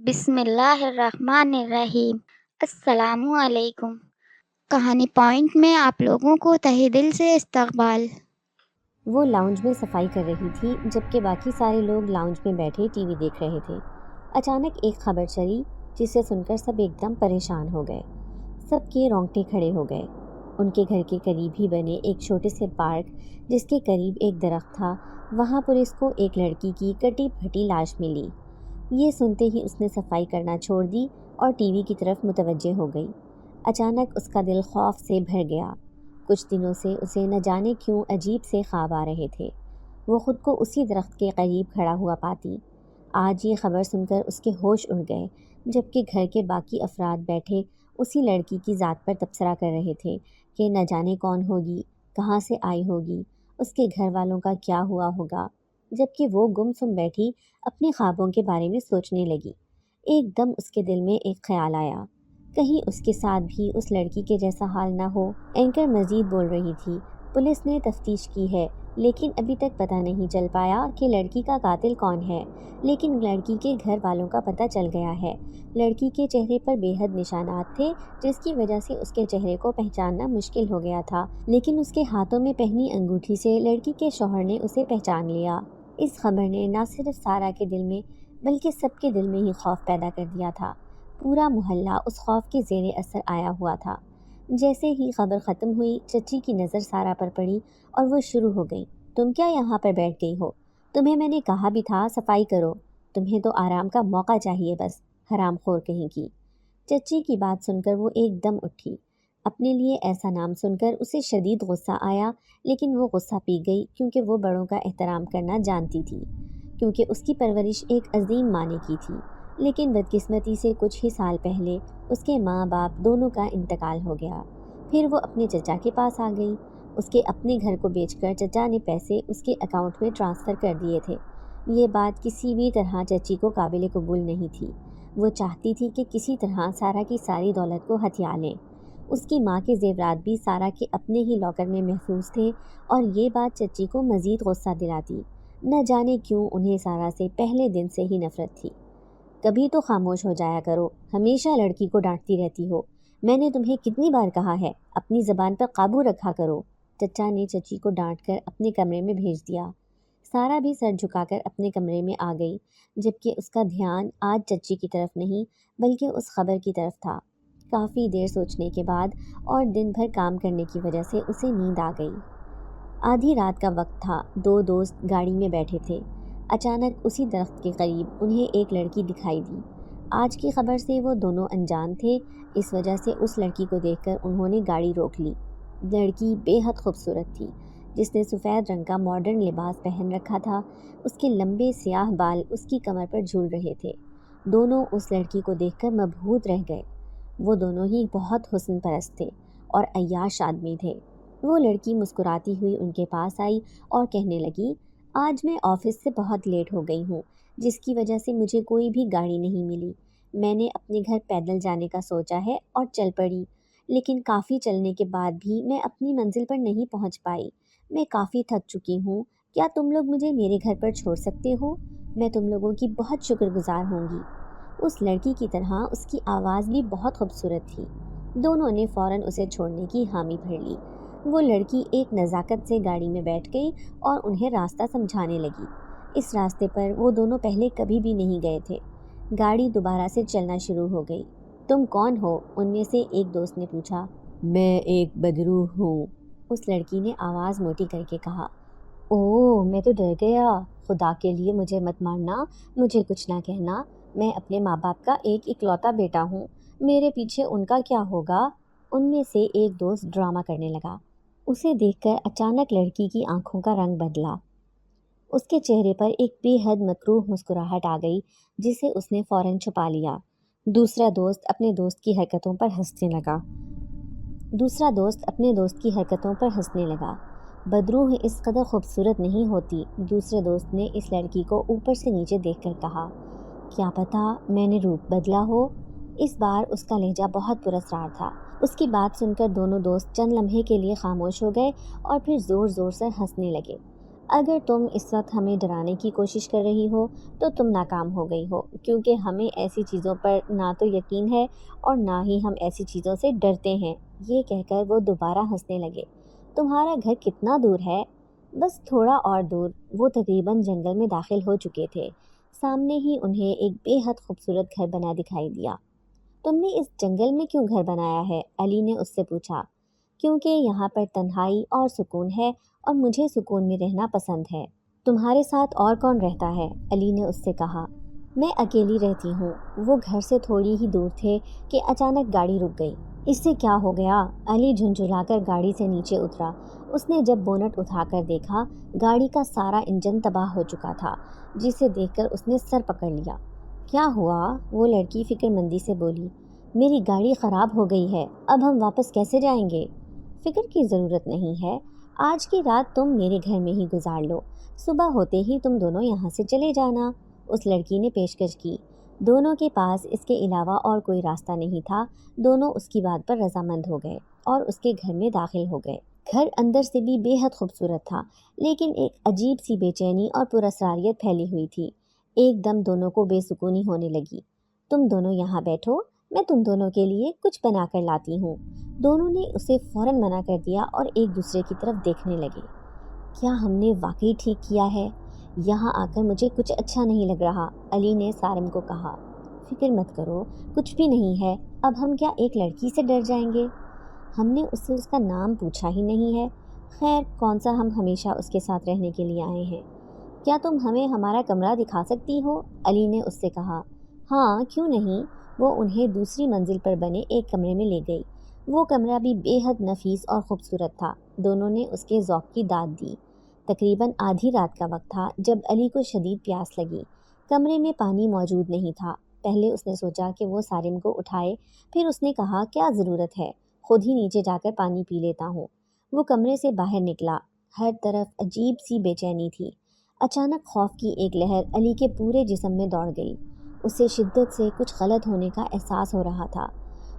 بسم اللہ الرحمن الرحیم۔ السلام علیکم۔ کہانی پوائنٹ میں آپ لوگوں کو تہہ دل سے استقبال۔ وہ لاؤنج میں صفائی کر رہی تھی جبکہ باقی سارے لوگ لاؤنج میں بیٹھے ٹی وی دیکھ رہے تھے۔ اچانک ایک خبر چلی جسے سن کر سب ایک دم پریشان ہو گئے۔ سب کے رونگٹے کھڑے ہو گئے۔ ان کے گھر کے قریب ہی بنے ایک چھوٹے سے پارک جس کے قریب ایک درخت تھا، وہاں پولیس کو ایک لڑکی کی کٹی پھٹی لاش ملی۔ یہ سنتے ہی اس نے صفائی کرنا چھوڑ دی اور ٹی وی کی طرف متوجہ ہو گئی۔ اچانک اس کا دل خوف سے بھر گیا۔ کچھ دنوں سے اسے نہ جانے کیوں عجیب سے خواب آ رہے تھے۔ وہ خود کو اسی درخت کے قریب کھڑا ہوا پاتی۔ آج یہ خبر سن کر اس کے ہوش اڑ گئے، جبکہ گھر کے باقی افراد بیٹھے اسی لڑکی کی ذات پر تبصرہ کر رہے تھے کہ نہ جانے کون ہوگی، کہاں سے آئی ہوگی، اس کے گھر والوں کا کیا ہوا ہوگا، جبکہ وہ گم سم بیٹھی اپنے خوابوں کے بارے میں سوچنے لگی۔ ایک دم اس کے دل میں ایک خیال آیا، کہیں اس کے ساتھ بھی اس لڑکی کے جیسا حال نہ ہو۔ اینکر مزید بول رہی تھی، پولیس نے تفتیش کی ہے لیکن ابھی تک پتہ نہیں چل پایا کہ لڑکی کا قاتل کون ہے، لیکن لڑکی کے گھر والوں کا پتہ چل گیا ہے۔ لڑکی کے چہرے پر بے حد نشانات تھے جس کی وجہ سے اس کے چہرے کو پہچاننا مشکل ہو گیا تھا، لیکن اس کے ہاتھوں میں پہنی انگوٹھی سے لڑکی کے شوہر نے اسے پہچان لیا۔ اس خبر نے نہ صرف سارا کے دل میں بلکہ سب کے دل میں ہی خوف پیدا کر دیا تھا۔ پورا محلہ اس خوف کے زیر اثر آیا ہوا تھا۔ جیسے ہی خبر ختم ہوئی، چچی کی نظر سارا پر پڑی اور وہ شروع ہو گئی، تم کیا یہاں پر بیٹھ گئی ہو؟ تمہیں میں نے کہا بھی تھا صفائی کرو، تمہیں تو آرام کا موقع چاہیے بس، حرام خور کہیں کی۔ چچی کی بات سن کر وہ ایک دم اٹھی۔ اپنے لیے ایسا نام سن کر اسے شدید غصہ آیا، لیکن وہ غصہ پی گئی کیونکہ وہ بڑوں کا احترام کرنا جانتی تھی، کیونکہ اس کی پرورش ایک عظیم معنی کی تھی۔ لیکن بدقسمتی سے کچھ ہی سال پہلے اس کے ماں باپ دونوں کا انتقال ہو گیا۔ پھر وہ اپنے چچا کے پاس آ گئی۔ اس کے اپنے گھر کو بیچ کر چچا نے پیسے اس کے اکاؤنٹ میں ٹرانسفر کر دیے تھے۔ یہ بات کسی بھی طرح چچی کو قابل قبول نہیں تھی۔ وہ چاہتی تھی کہ کسی طرح سارا کی ساری دولت کو ہتھیا لیں۔ اس کی ماں کے زیورات بھی سارا کے اپنے ہی لاکر میں محفوظ تھے اور یہ بات چچی کو مزید غصہ دلاتی۔ نہ جانے کیوں انہیں سارا سے پہلے دن سے ہی نفرت تھی۔ کبھی تو خاموش ہو جایا کرو، ہمیشہ لڑکی کو ڈانٹتی رہتی ہو۔ میں نے تمہیں کتنی بار کہا ہے اپنی زبان پر قابو رکھا کرو۔ چچا نے چچی کو ڈانٹ کر اپنے کمرے میں بھیج دیا۔ سارا بھی سر جھکا کر اپنے کمرے میں آ گئی، جبکہ اس کا دھیان آج چچی کی طرف نہیں بلکہ اس خبر کی طرف تھا۔ کافی دیر سوچنے کے بعد اور دن بھر کام کرنے کی وجہ سے اسے نیند آ گئی۔ آدھی رات کا وقت تھا، دو دوست گاڑی میں بیٹھے تھے۔ اچانک اسی درخت کے قریب انہیں ایک لڑکی دکھائی دی۔ آج کی خبر سے وہ دونوں انجان تھے، اس وجہ سے اس لڑکی کو دیکھ کر انہوں نے گاڑی روک لی۔ لڑکی بے حد خوبصورت تھی، جس نے سفید رنگ کا ماڈرن لباس پہن رکھا تھا۔ اس کے لمبے سیاہ بال اس کی کمر پر جھول رہے تھے۔ دونوں اس لڑکی کو دیکھ کر مبہوت رہ گئے۔ وہ دونوں ہی بہت حسن پرست تھے اور عیاش آدمی تھے۔ وہ لڑکی مسکراتی ہوئی ان کے پاس آئی اور کہنے لگی، آج میں آفس سے بہت لیٹ ہو گئی ہوں، جس کی وجہ سے مجھے کوئی بھی گاڑی نہیں ملی۔ میں نے اپنے گھر پیدل جانے کا سوچا ہے اور چل پڑی، لیکن کافی چلنے کے بعد بھی میں اپنی منزل پر نہیں پہنچ پائی۔ میں کافی تھک چکی ہوں، کیا تم لوگ مجھے میرے گھر پر چھوڑ سکتے ہو؟ میں تم لوگوں کی بہت شکر گزار ہوں گی۔ اس لڑکی کی طرح اس کی آواز بھی بہت خوبصورت تھی۔ دونوں نے فوراً اسے چھوڑنے کی حامی بھر لی۔ وہ لڑکی ایک نزاکت سے گاڑی میں بیٹھ گئی اور انہیں راستہ سمجھانے لگی۔ اس راستے پر وہ دونوں پہلے کبھی بھی نہیں گئے تھے۔ گاڑی دوبارہ سے چلنا شروع ہو گئی۔ تم کون ہو؟ ان میں سے ایک دوست نے پوچھا۔ میں ایک بدروح ہوں، اس لڑکی نے آواز موٹی کر کے کہا۔ اوہ، میں تو ڈر گیا، خدا کے لیے مجھے مت مارنا، مجھے کچھ نہ کہنا، میں اپنے ماں باپ کا ایک اکلوتا بیٹا ہوں، میرے پیچھے ان کا کیا ہوگا؟ ان میں سے ایک دوست ڈرامہ کرنے لگا۔ اسے دیکھ کر اچانک لڑکی کی آنکھوں کا رنگ بدلا۔ اس کے چہرے پر ایک بے حد مکروہ مسکراہٹ آ گئی جسے اس نے فوراً چھپا لیا۔ دوسرا دوست اپنے دوست کی حرکتوں پر ہنسنے لگا۔ بدروح اس قدر خوبصورت نہیں ہوتی، دوسرے دوست نے اس لڑکی کو اوپر سے نیچے دیکھ کر کہا۔ کیا پتا میں نے روپ بدلا ہو؟ اس بار اس کا لہجہ بہت پراسرار تھا۔ اس کی بات سن کر دونوں دوست چند لمحے کے لیے خاموش ہو گئے اور پھر زور زور سے ہنسنے لگے۔ اگر تم اس وقت ہمیں ڈرانے کی کوشش کر رہی ہو تو تم ناکام ہو گئی ہو، کیونکہ ہمیں ایسی چیزوں پر نہ تو یقین ہے اور نہ ہی ہم ایسی چیزوں سے ڈرتے ہیں۔ یہ کہہ کر وہ دوبارہ ہنسنے لگے۔ تمہارا گھر کتنا دور ہے؟ بس تھوڑا اور دور۔ وہ تقریباً جنگل میں داخل ہو چکے تھے۔ سامنے ہی انہیں ایک بے حد خوبصورت گھر بنا دکھائی دیا۔ تم نے اس جنگل میں کیوں گھر بنایا ہے؟ علی نے اس سے پوچھا۔ کیونکہ یہاں پر تنہائی اور سکون ہے اور مجھے سکون میں رہنا پسند ہے۔ تمہارے ساتھ اور کون رہتا ہے؟ علی نے اس سے کہا۔ میں اکیلی رہتی ہوں۔ وہ گھر سے تھوڑی ہی دور تھے کہ اچانک گاڑی رک گئی۔ اس سے کیا ہو گیا؟ علی جھنجھلا کر گاڑی سے نیچے اترا۔ اس نے جب بونٹ اٹھا کر دیکھا، گاڑی کا سارا انجن تباہ ہو چکا تھا، جسے دیکھ کر اس نے سر پکڑ لیا۔ کیا ہوا؟ وہ لڑکی فکر مندی سے بولی۔ میری گاڑی خراب ہو گئی ہے، اب ہم واپس کیسے جائیں گے؟ فکر کی ضرورت نہیں ہے، آج کی رات تم میرے گھر میں ہی گزار لو، صبح ہوتے ہی تم دونوں یہاں سے چلے جانا، اس لڑکی نے پیشکش کی۔ دونوں کے پاس اس کے علاوہ اور کوئی راستہ نہیں تھا۔ دونوں اس کی بات پر رضامند ہو گئے اور اس کے گھر میں داخل ہو گئے۔ گھر اندر سے بھی بے حد خوبصورت تھا، لیکن ایک عجیب سی بے چینی اور پراسراریت پھیلی ہوئی تھی۔ ایک دم دونوں کو بے سکونی ہونے لگی۔ تم دونوں یہاں بیٹھو، میں تم دونوں کے لیے کچھ بنا کر لاتی ہوں۔ دونوں نے اسے فوراً منع کر دیا اور ایک دوسرے کی طرف دیکھنے لگے۔ کیا ہم نے واقعی ٹھیک کیا ہے؟ یہاں آ کر مجھے کچھ اچھا نہیں لگ رہا، علی نے سارم کو کہا۔ فکر مت کرو، کچھ بھی نہیں ہے۔ اب ہم کیا ایک لڑکی سے ڈر جائیں گے؟ ہم نے اس سے اس کا نام پوچھا ہی نہیں ہے۔ خیر، کون سا ہم ہمیشہ اس کے ساتھ رہنے کے لیے آئے ہیں۔ کیا تم ہمیں ہمارا کمرہ دکھا سکتی ہو؟ علی نے اس سے کہا۔ ہاں، کیوں نہیں؟ وہ انہیں دوسری منزل پر بنے ایک کمرے میں لے گئی۔ وہ کمرہ بھی بے حد نفیس اور خوبصورت تھا۔ دونوں نے اس کے ذوق کی داد دی۔ تقریباً آدھی رات کا وقت تھا جب علی کو شدید پیاس لگی۔ کمرے میں پانی موجود نہیں تھا۔ پہلے اس نے سوچا کہ وہ سارم کو اٹھائے، پھر اس نے کہا کیا ضرورت ہے، خود ہی نیچے جا کر پانی پی لیتا ہوں۔ وہ کمرے سے باہر نکلا۔ ہر طرف عجیب سی بے چینی تھی۔ اچانک خوف کی ایک لہر علی کے پورے جسم میں دوڑ گئی۔ اسے شدت سے کچھ غلط ہونے کا احساس ہو رہا تھا۔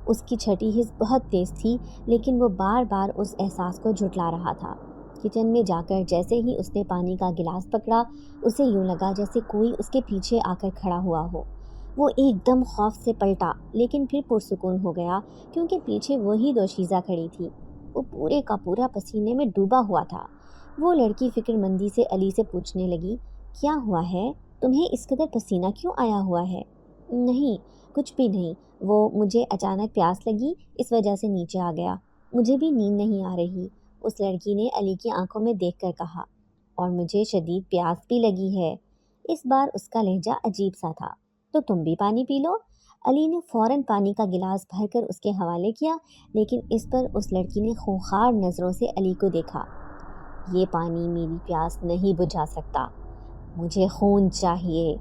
اس کی چھٹی حس بہت تیز تھی، لیکن وہ بار بار اس احساس کو جھٹلا رہا تھا۔ کچن میں جا کر جیسے ہی اس نے پانی کا گلاس پکڑا، اسے یوں لگا جیسے کوئی اس کے پیچھے آ کر کھڑا ہوا ہو۔ وہ ایک دم خوف سے پلٹا، لیکن پھر پرسکون ہو گیا کیونکہ پیچھے وہی دوشیزہ کھڑی تھی۔ وہ پورے کا پورا پسینے میں ڈوبا ہوا تھا۔ وہ لڑکی فکر مندی سے علی سے پوچھنے لگی، کیا ہوا ہے؟ تمہیں اس قدر پسینہ کیوں آیا ہوا ہے؟ نہیں، کچھ بھی نہیں، وہ مجھے اچانک پیاس لگی، اس وجہ سے نیچے آ گیا۔ مجھے بھی نیند نہیں آ رہی، اس لڑکی نے علی کی آنکھوں میں دیکھ کر کہا۔ اور مجھے شدید پیاس بھی لگی ہے۔ اس بار اس کا لہجہ عجیب سا تھا۔ تو تم بھی پانی پی لو۔ علی نے فوراً پانی کا گلاس بھر کر اس کے حوالے کیا، لیکن اس پر اس لڑکی نے خونخوار نظروں سے علی کو دیکھا۔ یہ پانی میری پیاس نہیں بجھا سکتا، مجھے خون چاہیے۔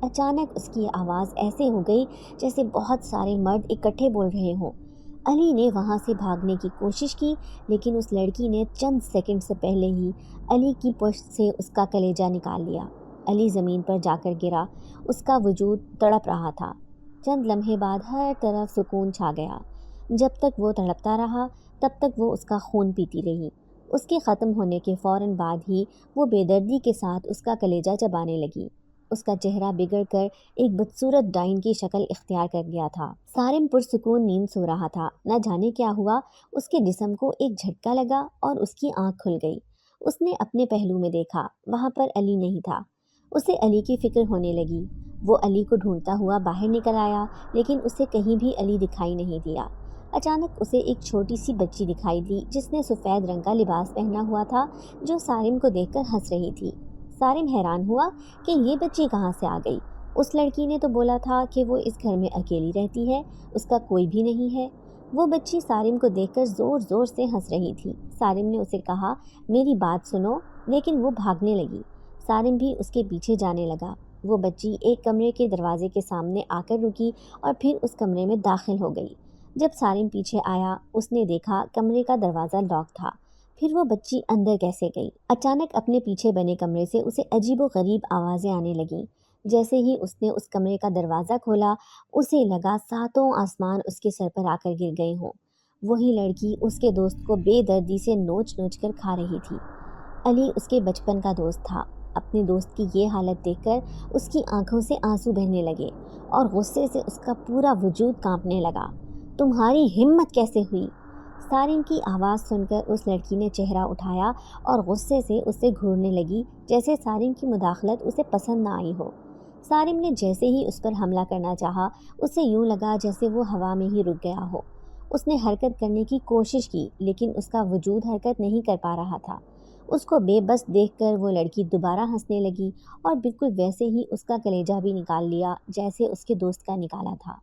اچانک اس کی آواز ایسے ہو گئی جیسے بہت سارے مرد اکٹھے بول رہے ہوں۔ علی نے وہاں سے بھاگنے کی کوشش کی، لیکن اس لڑکی نے چند سیکنڈ سے پہلے ہی علی کی پشت سے اس کا کلیجہ نکال لیا۔ علی زمین پر جا کر گرا، اس کا وجود تڑپ رہا تھا۔ چند لمحے بعد ہر طرف سکون چھا گیا۔ جب تک وہ تڑپتا رہا، تب تک وہ اس کا خون پیتی رہی۔ اس کے ختم ہونے کے فوراً بعد ہی وہ بے دردی کے ساتھ اس کا کلیجہ چبانے لگی۔ اس کا چہرہ بگڑ کر ایک بدصورت ڈائن کی شکل اختیار کر گیا تھا۔ سارم پرسکون نیند سو رہا تھا۔ نہ جانے کیا ہوا، اس کے جسم کو ایک جھٹکا لگا اور اس کی آنکھ کھل گئی۔ اس نے اپنے پہلو میں دیکھا، وہاں پر علی نہیں تھا۔ اسے علی کی فکر ہونے لگی۔ وہ علی کو ڈھونڈتا ہوا باہر نکل آیا، لیکن اسے کہیں بھی علی دکھائی نہیں دیا۔ اچانک اسے ایک چھوٹی سی بچی دکھائی دی جس نے سفید رنگ کا لباس پہنا ہوا تھا، جو سارم کو دیکھ کر ہنس رہی تھی۔ سارم حیران ہوا کہ یہ بچی کہاں سے آ گئی۔ اس لڑکی نے تو بولا تھا کہ وہ اس گھر میں اکیلی رہتی ہے، اس کا کوئی بھی نہیں ہے۔ وہ بچی سارم کو دیکھ کر زور زور سے ہنس رہی تھی۔ سارم نے اسے کہا، میری بات سنو، لیکن وہ بھاگنے لگی۔ سارم بھی اس کے پیچھے جانے لگا۔ وہ بچی ایک کمرے کے دروازے کے سامنے آ کر رکی اور پھر اس کمرے میں داخل ہو گئی۔ جب سارم پیچھے آیا، اس نے دیکھا کمرے کا دروازہ لاک تھا۔ پھر وہ بچی اندر کیسے گئی؟ اچانک اپنے پیچھے بنے کمرے سے اسے عجیب و غریب آوازیں آنے لگیں۔ جیسے ہی اس نے اس کمرے کا دروازہ کھولا، اسے لگا ساتوں آسمان اس کے سر پر آ کر گر گئے ہوں۔ وہی لڑکی اس کے دوست کو بے دردی سے نوچ نوچ کر کھا رہی تھی۔ علی اس کے بچپن کا دوست تھا۔ اپنے دوست کی یہ حالت دیکھ کر اس کی آنکھوں سے آنسو بہنے لگے اور غصے سے اس کا پورا وجود کانپنے لگا۔ تمہاری ہمت کیسے ہوئی؟ سارم کی آواز سن کر اس لڑکی نے چہرہ اٹھایا اور غصے سے اسے گھورنے لگی، جیسے سارم کی مداخلت اسے پسند نہ آئی ہو۔ سارم نے جیسے ہی اس پر حملہ کرنا چاہا، اسے یوں لگا جیسے وہ ہوا میں ہی رک گیا ہو۔ اس نے حرکت کرنے کی کوشش کی، لیکن اس کا وجود حرکت نہیں کر پا رہا تھا۔ اس کو بے بس دیکھ کر وہ لڑکی دوبارہ ہنسنے لگی اور بالکل ویسے ہی اس کا کلیجہ بھی نکال لیا جیسے اس کے دوست کا نکالا تھا۔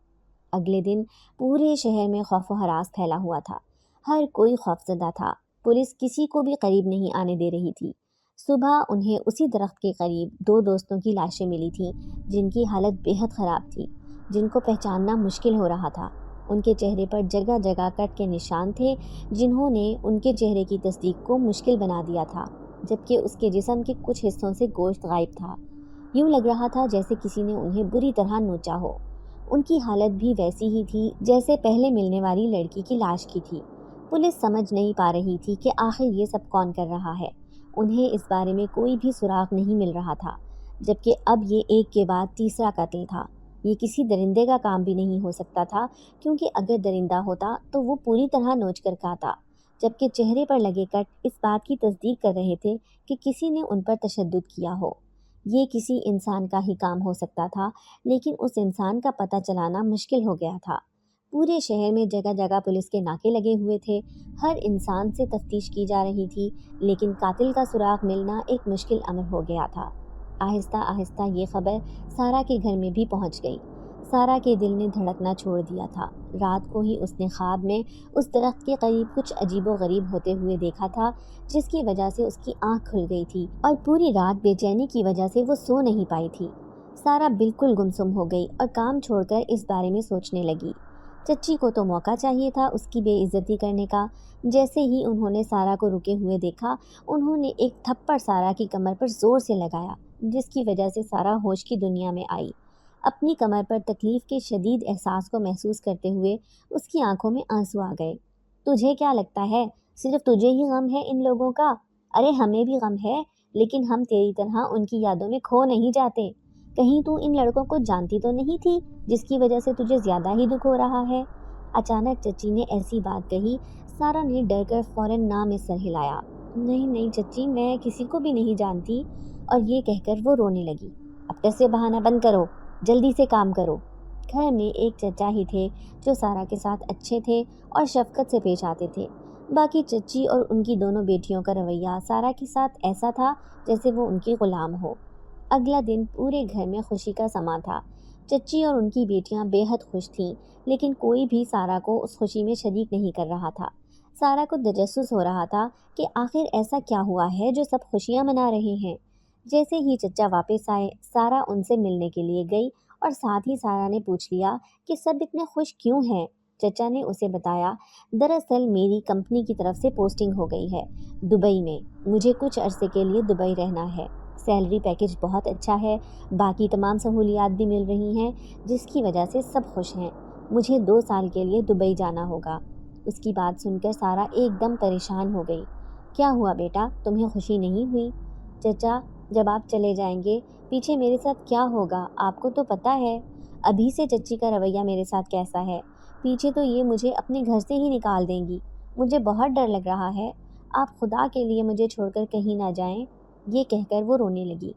اگلے دن پورے شہر میں خوف و ہراس پھیلا ہوا تھا۔ ہر کوئی خوفزدہ تھا۔ پولیس کسی کو بھی قریب نہیں آنے دے رہی تھی۔ صبح انہیں اسی درخت کے قریب 2 دوستوں کی لاشیں ملی تھیں، جن کی حالت بے حد خراب تھی، جن کو پہچاننا مشکل ہو رہا تھا۔ ان کے چہرے پر جگہ جگہ کٹ کے نشان تھے، جنہوں نے ان کے چہرے کی تصدیق کو مشکل بنا دیا تھا، جبکہ اس کے جسم کے کچھ حصوں سے گوشت غائب تھا۔ یوں لگ رہا تھا جیسے کسی نے انہیں بری طرح نوچا ہو۔ ان کی حالت بھی ویسی ہی تھی جیسے پہلے ملنے والی لڑکی کی لاش کی تھی۔ پولیس سمجھ نہیں پا رہی تھی کہ آخر یہ سب کون کر رہا ہے۔ انہیں اس بارے میں کوئی بھی سراغ نہیں مل رہا تھا، جبکہ اب یہ ایک کے بعد تیسرا قتل تھا۔ یہ کسی درندے کا کام بھی نہیں ہو سکتا تھا، کیونکہ اگر درندہ ہوتا تو وہ پوری طرح نوچ کر کھاتا، جبکہ چہرے پر لگے کٹ اس بات کی تصدیق کر رہے تھے کہ کسی نے ان پر تشدد کیا ہو۔ یہ کسی انسان کا ہی کام ہو سکتا تھا، لیکن اس انسان کا پتہ چلانا مشکل ہو گیا تھا۔ پورے شہر میں جگہ جگہ پولیس کے ناکے لگے ہوئے تھے، ہر انسان سے تفتیش کی جا رہی تھی، لیکن قاتل کا سراغ ملنا ایک مشکل امر ہو گیا تھا۔ آہستہ آہستہ یہ خبر سارا کے گھر میں بھی پہنچ گئی۔ سارا کے دل نے دھڑکنا چھوڑ دیا تھا۔ رات کو ہی اس نے خواب میں اس درخت کے قریب کچھ عجیب و غریب ہوتے ہوئے دیکھا تھا، جس کی وجہ سے اس کی آنکھ کھل گئی تھی اور پوری رات بے چینی کی وجہ سے وہ سو نہیں پائی تھی۔ سارا بالکل گمسم ہو گئی اور کام چھوڑ کر اس بارے میں سوچنے لگی۔ چچی کو تو موقع چاہیے تھا اس کی بے عزتی کرنے کا۔ جیسے ہی انہوں نے سارا کو رکے ہوئے دیکھا، انہوں نے ایک تھپڑ سارا کی کمر پر زور سے لگایا، جس کی وجہ سے سارا ہوش کی دنیا میں آئی۔ اپنی کمر پر تکلیف کے شدید احساس کو محسوس کرتے ہوئے اس کی آنکھوں میں آنسو آ گئے۔ تجھے کیا لگتا ہے صرف تجھے ہی غم ہے ان لوگوں کا؟ ارے ہمیں بھی غم ہے، لیکن ہم تیری طرح ان کی یادوں میں کھو نہیں جاتے۔ کہیں تو ان لڑکوں کو جانتی تو نہیں تھی جس کی وجہ سے تجھے زیادہ ہی دکھ ہو رہا ہے؟ اچانک چچی نے ایسی بات کہی۔ سارا نے ڈر کر فوراً نہ میں سر ہلایا۔ نہیں چچی، میں کسی کو بھی نہیں جانتی، اور یہ کہہ کر وہ رونے لگی۔ اب تک سے بہانہ بند کرو، جلدی سے کام کرو۔ گھر میں ایک چچا ہی تھے جو سارا کے ساتھ اچھے تھے اور شفقت سے پیش آتے تھے۔ باقی چچی اور ان کی دونوں بیٹیوں کا رویہ سارا کے ساتھ ایسا تھا جیسے وہ ان کی غلام ہو۔ اگلا دن پورے گھر میں خوشی کا سماں تھا۔ چچی اور ان کی بیٹیاں بے حد خوش تھیں، لیکن کوئی بھی سارا کو اس خوشی میں شریک نہیں کر رہا تھا۔ سارا کو تجسس ہو رہا تھا کہ آخر ایسا کیا ہوا ہے جو سب خوشیاں منا رہے ہیں۔ جیسے ہی چچا واپس آئے، سارا ان سے ملنے کے لیے گئی اور ساتھ ہی سارا نے پوچھ لیا کہ سب اتنے خوش کیوں ہیں۔ چچا نے اسے بتایا، دراصل میری کمپنی کی طرف سے پوسٹنگ ہو گئی ہے دبئی میں۔ مجھے کچھ عرصے کے لیے دبئی رہنا ہے۔ سیلری پیکیج بہت اچھا ہے، باقی تمام سہولیات بھی مل رہی ہیں، جس کی وجہ سے سب خوش ہیں۔ مجھے 2 سال کے لیے دبئی جانا ہوگا۔ اس کی بات سن کر سارا ایک دم پریشان ہو گئی۔ کیا ہوا بیٹا، تمہیں خوشی نہیں ہوئی؟ چچا، جب آپ چلے جائیں گے پیچھے میرے ساتھ کیا ہوگا آپ کو تو پتہ ہے۔ ابھی سے چچی کا رویہ میرے ساتھ کیسا ہے، پیچھے تو یہ مجھے اپنے گھر سے ہی نکال دیں گی۔ مجھے بہت ڈر لگ رہا ہے، آپ خدا کے لیے مجھے چھوڑ کر کہیں نہ جائیں۔ یہ کہہ کر وہ رونے لگی۔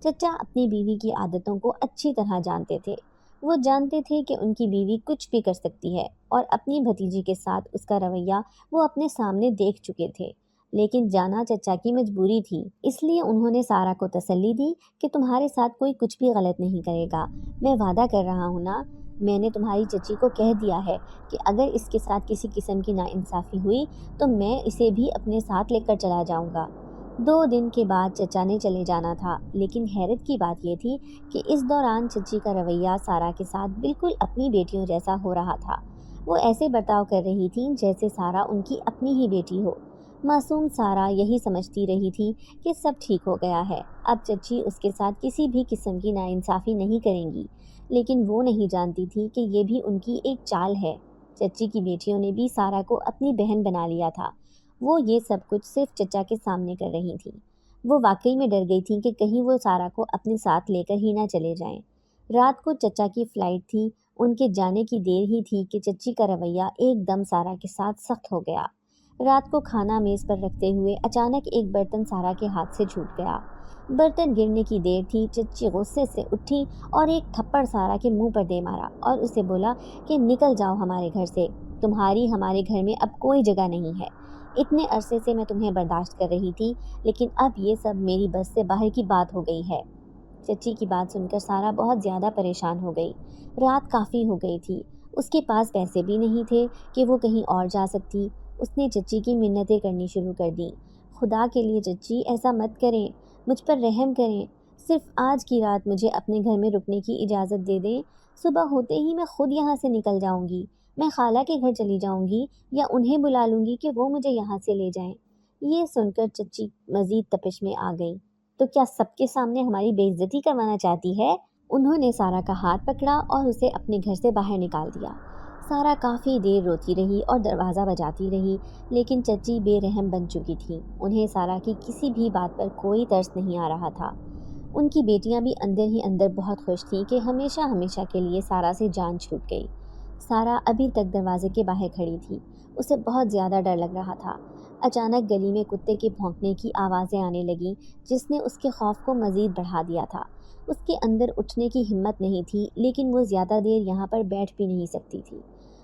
چچا اپنی بیوی کی عادتوں کو اچھی طرح جانتے تھے۔ وہ جانتے تھے کہ ان کی بیوی کچھ بھی کر سکتی ہے، اور اپنی بھتیجی کے ساتھ اس کا رویہ وہ اپنے سامنے دیکھ چکے تھے، لیکن جانا چچا کی مجبوری تھی۔ اس لیے انہوں نے سارا کو تسلی دی کہ تمہارے ساتھ کوئی کچھ بھی غلط نہیں کرے گا۔ میں وعدہ کر رہا ہوں نا، میں نے تمہاری چچی کو کہہ دیا ہے کہ اگر اس کے ساتھ کسی قسم کی ناانصافی ہوئی تو میں اسے بھی اپنے ساتھ لے کر چلا جاؤں گا۔ 2 دن کے بعد چچا نے چلے جانا تھا، لیکن حیرت کی بات یہ تھی کہ اس دوران چچی کا رویہ سارا کے ساتھ بالکل اپنی بیٹیوں جیسا ہو رہا تھا۔ وہ ایسے برتاؤ کر رہی تھیں جیسے سارا ان کی اپنی ہی بیٹی ہو۔ معصوم سارا یہی سمجھتی رہی تھی کہ سب ٹھیک ہو گیا ہے، اب چچی اس کے ساتھ کسی بھی قسم کی ناانصافی نہیں کریں گی، لیکن وہ نہیں جانتی تھی کہ یہ بھی ان کی ایک چال ہے۔ چچی کی بیٹیوں نے بھی سارا کو اپنی بہن بنا لیا تھا۔ وہ یہ سب کچھ صرف چچا کے سامنے کر رہی تھیں۔ وہ واقعی میں ڈر گئی تھیں کہ کہیں وہ سارا کو اپنے ساتھ لے کر ہی نہ چلے جائیں۔ رات کو چچا کی فلائٹ تھی، ان کے جانے کی دیر ہی تھی کہ چچی کا رویہ ایک دم سارا کے ساتھ سخت ہو گیا۔ رات کو کھانا میز پر رکھتے ہوئے اچانک ایک برتن سارا کے ہاتھ سے چھوٹ گیا۔ برتن گرنے کی دیر تھی، چچی غصے سے اٹھی اور ایک تھپڑ سارا کے منہ پر دے مارا اور اسے بولا کہ نکل جاؤ ہمارے گھر سے، تمہاری ہمارے گھر میں اب کوئی جگہ نہیں ہے۔ اتنے عرصے سے میں تمہیں برداشت کر رہی تھی، لیکن اب یہ سب میری بس سے باہر کی بات ہو گئی ہے۔ چچی کی بات سن کر سارا بہت زیادہ پریشان ہو گئی۔ رات کافی ہو گئی تھی، اس کے پاس پیسے بھی نہیں تھے کہ وہ کہیں اور جا سکتی۔ اس نے چچی کی منتیں کرنی شروع کر دیں۔ خدا کے لیے چچی ایسا مت کریں، مجھ پر رحم کریں، صرف آج کی رات مجھے اپنے گھر میں رکنے کی اجازت دے دیں، صبح ہوتے ہی میں خود یہاں سے نکل جاؤں گی، میں خالہ کے گھر چلی جاؤں گی یا انہیں بلا لوں گی کہ وہ مجھے یہاں سے لے جائیں۔ یہ سن کر چچی مزید تپش میں آ گئی۔ تو کیا سب کے سامنے ہماری بے عزتی کروانا چاہتی ہے؟ انہوں نے سارا کا ہاتھ پکڑا اور اسے اپنے گھر سے باہر نکال دیا۔ سارا کافی دیر روتی رہی اور دروازہ بجاتی رہی، لیکن چچی بے رحم بن چکی تھی۔ انہیں سارا کی کسی بھی بات پر کوئی ترس نہیں آ رہا تھا۔ ان کی بیٹیاں بھی اندر ہی اندر بہت خوش تھیں کہ ہمیشہ ہمیشہ کے لیے سارا سے جان چھوٹ گئی۔ سارا ابھی تک دروازے کے باہر کھڑی تھی، اسے بہت زیادہ ڈر لگ رہا تھا۔ اچانک گلی میں کتے کے بھونکنے کی آوازیں آنے لگیں، جس نے اس کے خوف کو مزید بڑھا دیا تھا۔ اس کے اندر اٹھنے کی ہمت نہیں تھی، لیکن وہ زیادہ دیر یہاں پر بیٹھ بھی نہیں سکتی تھی۔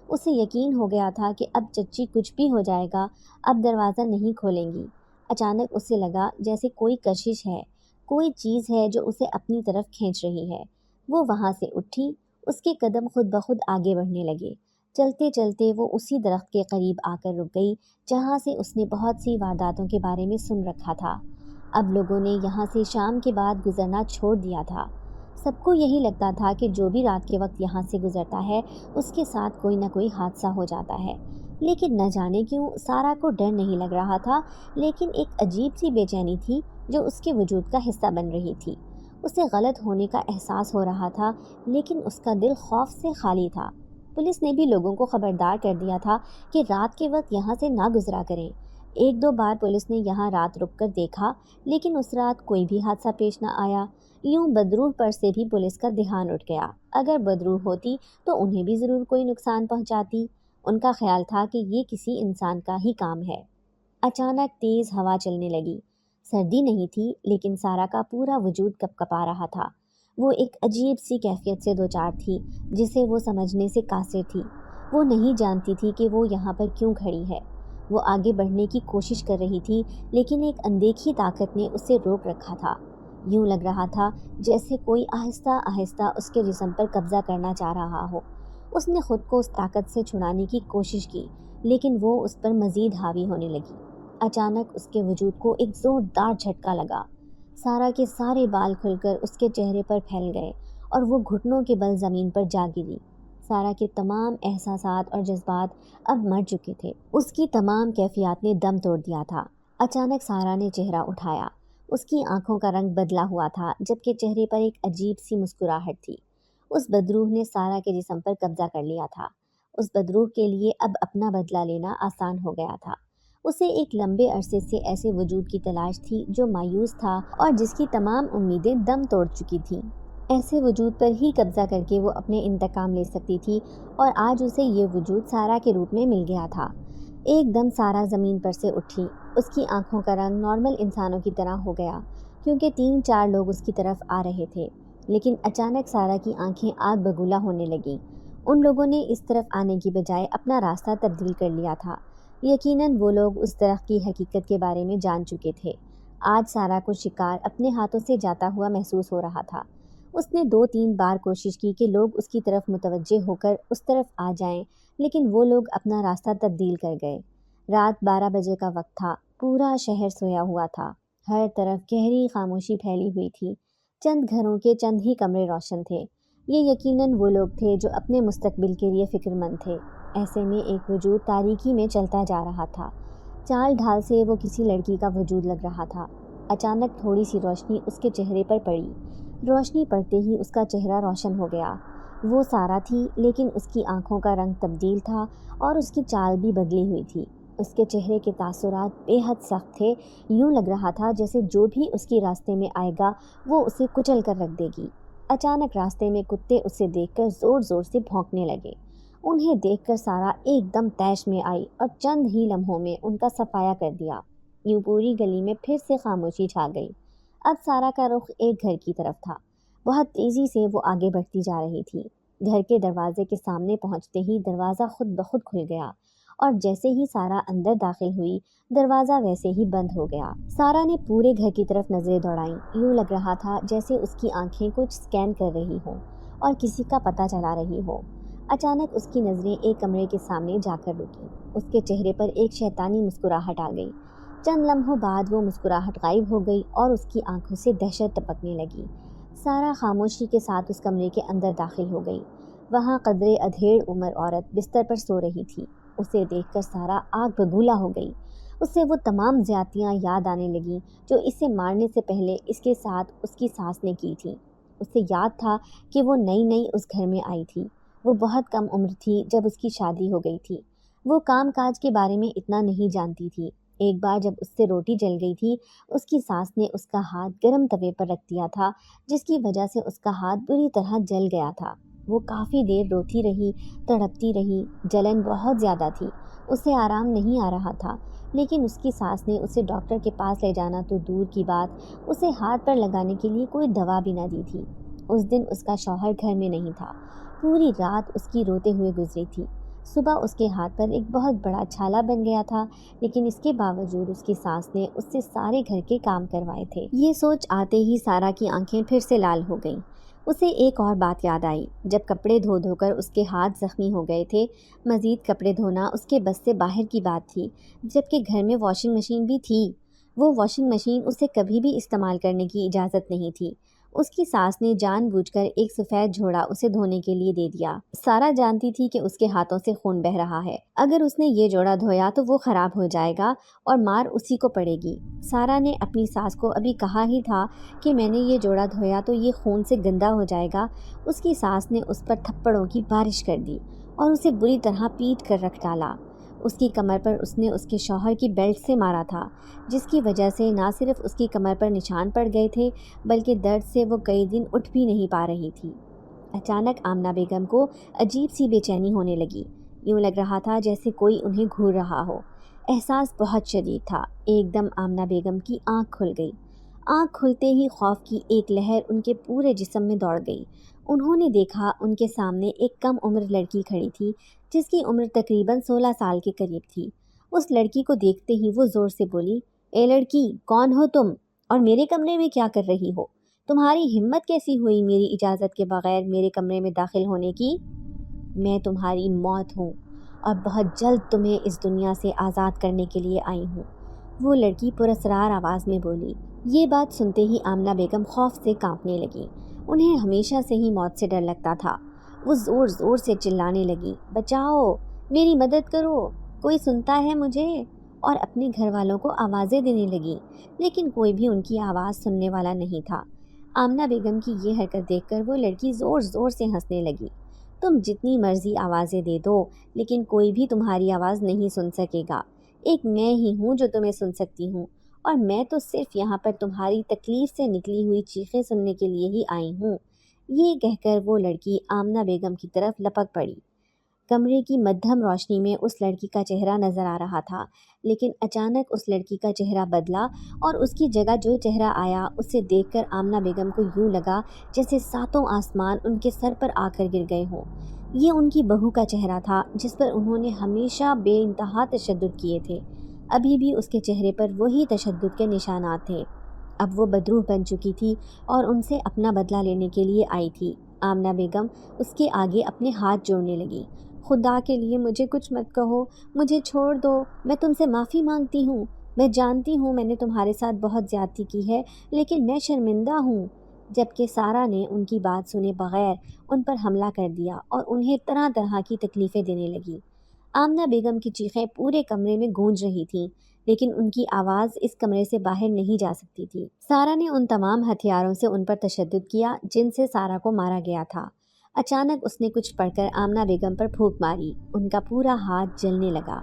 اسے یقین ہو گیا تھا کہ اب چچی کچھ بھی ہو جائے گا، اب دروازہ نہیں کھولیں گی۔ اچانک اسے لگا جیسے کوئی کشش ہے، کوئی چیز ہے جو اسے اپنی طرف کھینچ رہی ہے۔ وہ وہاں سے اٹھی، اس کے قدم خود بخود آگے بڑھنے لگے۔ چلتے چلتے وہ اسی درخت کے قریب آ کر رک گئی جہاں سے اس نے بہت سی وارداتوں کے بارے میں سن رکھا تھا۔ اب لوگوں نے یہاں سے شام کے بعد گزرنا چھوڑ دیا تھا۔ سب کو یہی لگتا تھا کہ جو بھی رات کے وقت یہاں سے گزرتا ہے اس کے ساتھ کوئی نہ کوئی حادثہ ہو جاتا ہے، لیکن نہ جانے کیوں سارا کو ڈر نہیں لگ رہا تھا، لیکن ایک عجیب سی بے چینی تھی جو اس کے وجود کا حصہ بن رہی تھی۔ اسے غلط ہونے کا احساس ہو رہا تھا، لیکن اس کا دل خوف سے خالی تھا۔ پولیس نے بھی لوگوں کو خبردار کر دیا تھا کہ رات کے وقت یہاں سے نہ گزرا کریں۔ ایک دو بار پولیس نے یہاں رات رک کر دیکھا، لیکن اس رات کوئی بھی حادثہ پیش نہ آیا۔ یوں بدروح پر سے بھی پولیس کا دھیان اٹھ گیا۔ اگر بدروح ہوتی تو انہیں بھی ضرور کوئی نقصان پہنچاتی۔ ان کا خیال تھا کہ یہ کسی انسان کا ہی کام ہے۔ اچانک تیز ہوا چلنے لگی۔ سردی نہیں تھی، لیکن سارا کا پورا وجود کپ کپا رہا تھا۔ وہ ایک عجیب سی کیفیت سے دوچار تھی جسے وہ سمجھنے سے قاصر تھی۔ وہ نہیں جانتی تھی کہ وہ یہاں پر کیوں کھڑی ہے۔ وہ آگے بڑھنے کی کوشش کر رہی تھی، لیکن ایک اندیکھی طاقت نے اسے روک رکھا تھا۔ یوں لگ رہا تھا جیسے کوئی آہستہ آہستہ اس کے جسم پر قبضہ کرنا چاہ رہا ہو۔ اس نے خود کو اس طاقت سے چھڑانے کی کوشش کی، لیکن وہ اس پر مزید حاوی ہونے لگی۔ اچانک اس کے وجود کو ایک زوردار جھٹکا لگا۔ سارا کے سارے بال کھل کر اس کے چہرے پر پھیل گئے اور وہ گھٹنوں کے بل زمین پر جا گری۔ سارا کے تمام احساسات اور جذبات اب مر چکے تھے۔ اس کی تمام کیفیات نے دم توڑ دیا تھا۔ اچانک سارا نے چہرہ اٹھایا۔ اس کی آنکھوں کا رنگ بدلا ہوا تھا، جبکہ چہرے پر ایک عجیب سی مسکراہٹ تھی۔ اس بدروح نے سارا کے جسم پر قبضہ کر لیا تھا۔ اس بدروح کے لیے اب اپنا بدلہ لینا آسان ہو گیا تھا۔ اسے ایک لمبے عرصے سے ایسے وجود کی تلاش تھی جو مایوس تھا اور جس کی تمام امیدیں دم توڑ چکی تھیں۔ ایسے وجود پر ہی قبضہ کر کے وہ اپنے انتقام لے سکتی تھی، اور آج اسے یہ وجود سارا کے روپ میں مل گیا تھا۔ ایک دم سارا زمین پر سے اٹھی۔ اس کی آنکھوں کا رنگ نارمل انسانوں کی طرح ہو گیا، کیونکہ 3-4 لوگ اس کی طرف آ رہے تھے، لیکن اچانک سارا کی آنکھیں آگ بگولا ہونے لگیں۔ ان لوگوں نے اس طرف آنے کی بجائے اپنا راستہ تبدیل کر لیا تھا۔ یقیناً وہ لوگ اس درخت کی حقیقت کے بارے میں جان چکے تھے۔ آج سارا کو شکار اپنے ہاتھوں سے جاتا ہوا محسوس ہو رہا تھا۔ اس نے 2-3 بار کوشش کی کہ لوگ اس کی طرف متوجہ ہو کر اس طرف آ جائیں، لیکن وہ لوگ اپنا راستہ تبدیل کر گئے۔ رات 12 بجے کا وقت تھا۔ پورا شہر سویا ہوا تھا۔ ہر طرف گہری خاموشی پھیلی ہوئی تھی۔ چند گھروں کے چند ہی کمرے روشن تھے۔ یہ یقیناً وہ لوگ تھے جو اپنے مستقبل کے لیے فکر مند تھے۔ ایسے میں ایک وجود تاریکی میں چلتا جا رہا تھا۔ چال ڈھال سے وہ کسی لڑکی کا وجود لگ رہا تھا۔ اچانک تھوڑی سی روشنی اس کے چہرے پر پڑی۔ روشنی پڑتے ہی اس کا چہرہ روشن ہو گیا۔ وہ سارا تھی، لیکن اس کی آنکھوں کا رنگ تبدیل تھا اور اس کی چال بھی بدلی ہوئی تھی۔ اس کے چہرے کے تاثرات بے حد سخت تھے، یوں لگ رہا تھا جیسے جو بھی اس کے راستے میں آئے گا وہ اسے کچل کر رکھ دے گی۔ اچانک راستے میں کتے اسے دیکھ کر زور زور سے بھونکنے لگے۔ انہیں دیکھ کر سارا ایک دم طیش میں آئی اور چند ہی لمحوں میں ان کا صفایا کر دیا۔ یوں پوری گلی میں پھر سے خاموشی چھا گئی۔ اب سارا کا رخ ایک گھر کی طرف تھا۔ بہت تیزی سے وہ آگے بڑھتی جا رہی تھی۔ گھر کے دروازے کے سامنے پہنچتے ہی دروازہ خود بخود کھل گیا اور جیسے ہی سارا اندر داخل ہوئی دروازہ ویسے ہی بند ہو گیا۔ سارا نے پورے گھر کی طرف نظریں دوڑائیں۔ یوں لگ رہا تھا جیسے اس کی آنکھیں کچھ سکین کر رہی ہوں اور کسی کا پتہ چلا رہی ہو۔ اچانک اس کی نظریں ایک کمرے کے سامنے جا کر رکیں۔ اس کے چہرے پر ایک شیطانی مسکراہٹ آ گئی۔ چند لمحوں بعد وہ مسکراہٹ غائب ہو گئی اور اس کی آنکھوں سے دہشت ٹپکنے لگی۔ سارا خاموشی کے ساتھ اس کمرے کے اندر داخل ہو گئی۔ وہاں قدرے ادھیڑ عمر عورت بستر پر سو رہی تھی۔ اسے دیکھ کر سارا آگ بگولا ہو گئی۔ اسے وہ تمام زیادتیاں یاد آنے لگیں جو اسے مارنے سے پہلے اس کے ساتھ اس کی ساس نے کی تھیں۔ اسے یاد تھا کہ وہ نئی نئی اس گھر میں آئی تھی۔ وہ بہت کم عمر تھی جب اس کی شادی ہو گئی تھی۔ وہ کام کاج کے بارے میں اتنا نہیں جانتی تھی۔ ایک بار جب اس سے روٹی جل گئی تھی، اس کی ساس نے اس کا ہاتھ گرم توے پر رکھ دیا تھا، جس کی وجہ سے اس کا ہاتھ بری طرح جل گیا تھا۔ وہ کافی دیر روتی رہی، تڑپتی رہی، جلن بہت زیادہ تھی، اسے آرام نہیں آ رہا تھا، لیکن اس کی ساس نے اسے ڈاکٹر کے پاس لے جانا تو دور کی بات، اسے ہاتھ پر لگانے کے لیے کوئی دوا بھی نہ دی تھی۔ اس دن اس کا شوہر گھر میں نہیں تھا۔ پوری رات اس کی روتے ہوئے گزری تھی۔ صبح اس کے ہاتھ پر ایک بہت بڑا چھالا بن گیا تھا، لیکن اس کے باوجود اس کی ساس نے اس سے سارے گھر کے کام کروائے تھے۔ یہ سوچ آتے ہی سارا کی آنکھیں پھر سے لال ہو گئیں۔ اسے ایک اور بات یاد آئی۔ جب کپڑے دھو دھو کر اس کے ہاتھ زخمی ہو گئے تھے، مزید کپڑے دھونا اس کے بس سے باہر کی بات تھی، جبکہ گھر میں واشنگ مشین بھی تھی۔ وہ واشنگ مشین اسے کبھی بھی استعمال کرنے کی اجازت نہیں تھی۔ اس کی ساس نے جان بوجھ کر ایک سفید جھوڑا اسے دھونے کے لیے دے دیا۔ سارا جانتی تھی کہ اس کے ہاتھوں سے خون بہہ رہا ہے۔ اگر اس نے یہ جوڑا دھویا تو وہ خراب ہو جائے گا اور مار اسی کو پڑے گی۔ سارا نے اپنی ساس کو ابھی کہا ہی تھا کہ میں نے یہ جوڑا دھویا تو یہ خون سے گندا ہو جائے گا، اس کی ساس نے اس پر تھپڑوں کی بارش کر دی اور اسے بری طرح پیٹ کر رکھ ڈالا۔ اس کی کمر پر اس نے اس کے شوہر کی بیلٹ سے مارا تھا، جس کی وجہ سے نہ صرف اس کی کمر پر نشان پڑ گئے تھے بلکہ درد سے وہ کئی دن اٹھ بھی نہیں پا رہی تھی۔ اچانک آمنہ بیگم کو عجیب سی بے چینی ہونے لگی۔ یوں لگ رہا تھا جیسے کوئی انہیں گھور رہا ہو۔ احساس بہت شدید تھا۔ ایک دم آمنہ بیگم کی آنکھ کھل گئی۔ آنکھ کھلتے ہی خوف کی ایک لہر ان کے پورے جسم میں دوڑ گئی۔ انہوں نے دیکھا ان کے سامنے ایک کم عمر لڑکی کھڑی تھی، جس کی عمر تقریباً 16 سال کے قریب تھی۔ اس لڑکی کو دیکھتے ہی وہ زور سے بولی، اے لڑکی، کون ہو تم اور میرے کمرے میں کیا کر رہی ہو؟ تمہاری ہمت کیسی ہوئی میری اجازت کے بغیر میرے کمرے میں داخل ہونے کی؟ میں تمہاری موت ہوں اور بہت جلد تمہیں اس دنیا سے آزاد کرنے کے لیے آئی ہوں، وہ لڑکی پراسرار آواز میں بولی۔ یہ بات سنتے ہی آمنہ بیگم خوف سے کانپنے لگی۔ انہیں ہمیشہ سے ہی موت سے ڈر لگتا تھا۔ وہ زور زور سے چلانے لگی، بچاؤ، میری مدد کرو، کوئی سنتا ہے مجھے؟ اور اپنے گھر والوں کو آوازیں دینے لگی، لیکن کوئی بھی ان کی آواز سننے والا نہیں تھا۔ آمنہ بیگم کی یہ حرکت دیکھ کر وہ لڑکی زور زور سے ہنسنے لگی۔ تم جتنی مرضی آوازیں دے دو، لیکن کوئی بھی تمہاری آواز نہیں سن سکے گا۔ ایک میں ہی ہوں جو تمہیں سن سکتی ہوں، اور میں تو صرف یہاں پر تمہاری تکلیف سے نکلی ہوئی چیخیں سننے کے لیے ہی آئی ہوں۔ یہ کہہ کر وہ لڑکی آمنہ بیگم کی طرف لپک پڑی۔ کمرے کی مدھم روشنی میں اس لڑکی کا چہرہ نظر آ رہا تھا، لیکن اچانک اس لڑکی کا چہرہ بدلا اور اس کی جگہ جو چہرہ آیا اسے دیکھ کر آمنہ بیگم کو یوں لگا جیسے ساتوں آسمان ان کے سر پر آ کر گر گئے ہوں۔ یہ ان کی بہو کا چہرہ تھا جس پر انہوں نے ہمیشہ بے انتہا تشدد کیے تھے۔ ابھی بھی اس کے چہرے پر وہی تشدد کے نشانات تھے۔ اب وہ بدروح بن چکی تھی اور ان سے اپنا بدلہ لینے کے لیے آئی تھی۔ آمنہ بیگم اس کے آگے اپنے ہاتھ جوڑنے لگی۔ خدا کے لیے مجھے کچھ مت کہو، مجھے چھوڑ دو، میں تم سے معافی مانگتی ہوں۔ میں جانتی ہوں میں نے تمہارے ساتھ بہت زیادتی کی ہے، لیکن میں شرمندہ ہوں۔ جبکہ سارا نے ان کی بات سنے بغیر ان پر حملہ کر دیا اور انہیں طرح طرح کی تکلیفیں دینے لگی۔ آمنہ بیگم کی چیخیں پورے کمرے میں گونج رہی تھیں، لیکن ان کی آواز اس کمرے سے باہر نہیں جا سکتی تھی۔ سارا نے ان تمام ہتھیاروں سے ان پر تشدد کیا جن سے سارا کو مارا گیا تھا۔ اچانک اس نے کچھ پڑھ کر آمنہ بیگم پر پھونک ماری۔ ان کا پورا ہاتھ جلنے لگا۔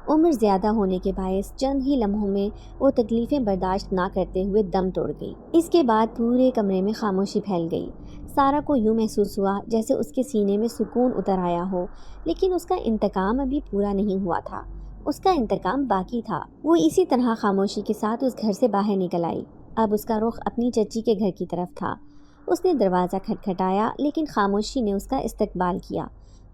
عمر زیادہ ہونے کے باعث چند ہی لمحوں میں وہ تکلیفیں برداشت نہ کرتے ہوئے دم توڑ گئی۔ اس کے بعد پورے کمرے میں خاموشی پھیل گئی۔ سارا کو یوں محسوس ہوا جیسے اس کے سینے میں سکون اتر آیا ہو، لیکن اس کا انتقام ابھی پورا نہیں ہوا تھا۔ اس کا انتقام باقی تھا۔ وہ اسی طرح خاموشی کے ساتھ اس گھر سے باہر نکل آئی۔ اب اس کا رخ اپنی چچی کے گھر کی طرف تھا۔ اس نے دروازہ کھٹکھٹایا، لیکن خاموشی نے اس کا استقبال کیا۔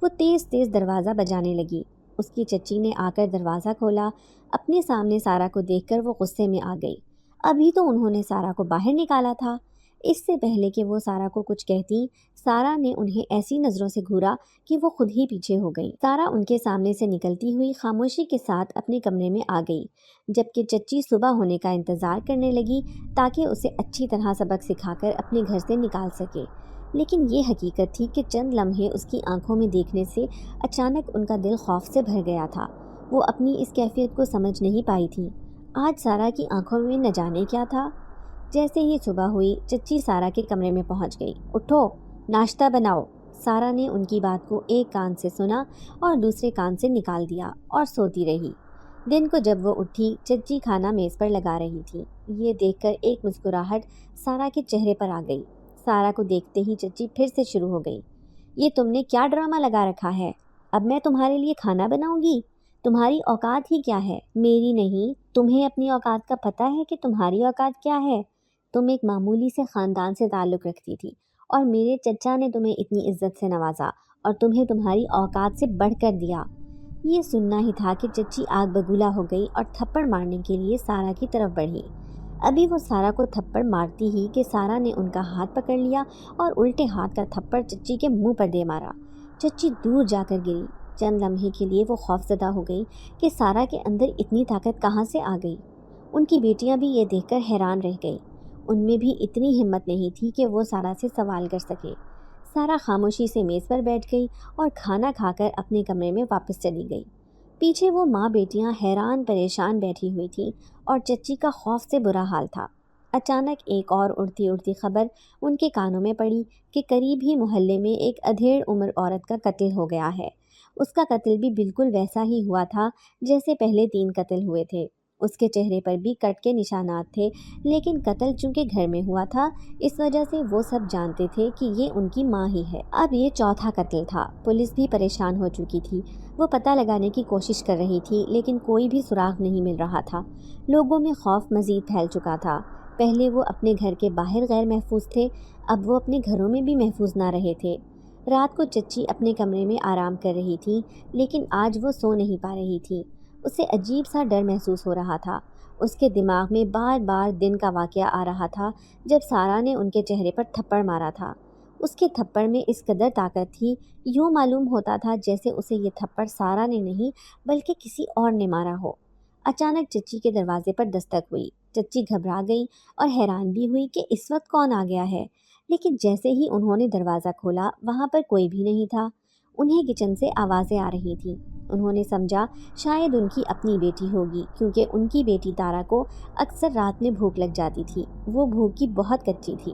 وہ تیز تیز دروازہ بجانے لگی۔ اس کی چچی نے آ کر دروازہ کھولا۔ اپنے سامنے سارا کو دیکھ کر وہ غصے میں آ گئی۔ ابھی تو انہوں نے سارا کو باہر نکالا تھا۔ اس سے پہلے کہ وہ سارا کو کچھ کہتی، سارا نے انہیں ایسی نظروں سے گھورا کہ وہ خود ہی پیچھے ہو گئی۔ سارا ان کے سامنے سے نکلتی ہوئی خاموشی کے ساتھ اپنے کمرے میں آ گئی، جبکہ چچی صبح ہونے کا انتظار کرنے لگی تاکہ اسے اچھی طرح سبق سکھا کر اپنے گھر سے نکال سکے۔ لیکن یہ حقیقت تھی کہ چند لمحے اس کی آنکھوں میں دیکھنے سے اچانک ان کا دل خوف سے بھر گیا تھا۔ وہ اپنی اس کیفیت کو سمجھ نہیں پائی تھی۔ آج سارا کی آنکھوں میں نہ جانے کیا تھا۔ جیسے ہی صبح ہوئی، چچی سارا کے کمرے میں پہنچ گئی۔ اٹھو، ناشتہ بناؤ۔ سارا نے ان کی بات کو ایک کان سے سنا اور دوسرے کان سے نکال دیا اور سوتی رہی۔ دن کو جب وہ اٹھی، چچی کھانا میز پر لگا رہی تھی۔ یہ دیکھ کر ایک مسکراہٹ سارا کے چہرے پر آ گئی۔ سارا کو دیکھتے ہی چچی پھر سے شروع ہو گئی۔ یہ تم نے کیا ڈرامہ لگا رکھا ہے؟ اب میں تمہارے لیے کھانا بناؤں گی؟ تمہاری اوقات ہی کیا ہے؟ میری نہیں، تمہیں اپنی اوقات کا پتہ ہے کہ تمہاری اوقات کیا ہے؟ تم ایک معمولی سے خاندان سے تعلق رکھتی تھی اور میرے چچا نے تمہیں اتنی عزت سے نوازا اور تمہیں تمہاری اوقات سے بڑھ کر دیا۔ یہ سننا ہی تھا کہ چچی آگ بگولا ہو گئی اور تھپڑ مارنے کے لیے سارا کی طرف بڑھی۔ ابھی وہ سارا کو تھپڑ مارتی ہی کہ سارا نے ان کا ہاتھ پکڑ لیا اور الٹے ہاتھ کا تھپڑ چچی کے منہ پر دے مارا۔ چچی دور جا کر گری۔ چند لمحے کے لیے وہ خوفزدہ ہو گئی کہ سارا کے اندر اتنی طاقت کہاں سے آ گئی۔ ان کی بیٹیاں بھی یہ دیکھ کر حیران رہ گئی۔ ان میں بھی اتنی ہمت نہیں تھی کہ وہ سارا سے سوال کر سکے۔ سارا خاموشی سے میز پر بیٹھ گئی اور کھانا کھا کر اپنے کمرے میں واپس چلی گئی۔ پیچھے وہ ماں بیٹیاں حیران پریشان بیٹھی ہوئی تھیں اور چچی کا خوف سے برا حال تھا۔ اچانک ایک اور اڑتی اڑتی خبر ان کے کانوں میں پڑی کہ قریب ہی محلے میں ایک ادھیڑ عمر عورت کا قتل ہو گیا ہے۔ اس کا قتل بھی بالکل ویسا ہی ہوا تھا جیسے پہلے 3 قتل ہوئے تھے۔ اس کے چہرے پر بھی کٹ کے نشانات تھے، لیکن قتل چونکہ گھر میں ہوا تھا، اس وجہ سے وہ سب جانتے تھے کہ یہ ان کی ماں ہی ہے۔ اب یہ چوتھا قتل تھا۔ پولیس بھی پریشان ہو چکی تھی۔ وہ پتہ لگانے کی کوشش کر رہی تھی، لیکن کوئی بھی سراغ نہیں مل رہا تھا۔ لوگوں میں خوف مزید پھیل چکا تھا۔ پہلے وہ اپنے گھر کے باہر غیر محفوظ تھے، اب وہ اپنے گھروں میں بھی محفوظ نہ رہے تھے۔ رات کو چچی اپنے کمرے میں آرام کر رہی تھی، لیکن آج وہ سو نہیں پا رہی تھی۔ اسے عجیب سا ڈر محسوس ہو رہا تھا۔ اس کے دماغ میں بار بار دن کا واقعہ آ رہا تھا جب سارا نے ان کے چہرے پر تھپڑ مارا تھا۔ اس کے تھپڑ میں اس قدر طاقت تھی، یوں معلوم ہوتا تھا جیسے اسے یہ تھپڑ سارا نے نہیں بلکہ کسی اور نے مارا ہو۔ اچانک چچی کے دروازے پر دستک ہوئی۔ چچی گھبرا گئی اور حیران بھی ہوئی کہ اس وقت کون آ گیا ہے، لیکن جیسے ہی انہوں نے دروازہ کھولا وہاں پر کوئی بھی نہیں تھا۔ انہیں کچن سے آوازیں آ رہی تھیں۔ انہوں نے سمجھا شاید ان کی اپنی بیٹی ہوگی، کیونکہ ان کی بیٹی تارا کو اکثر رات میں بھوک لگ جاتی تھی۔ وہ بھوکی بہت کچی تھی،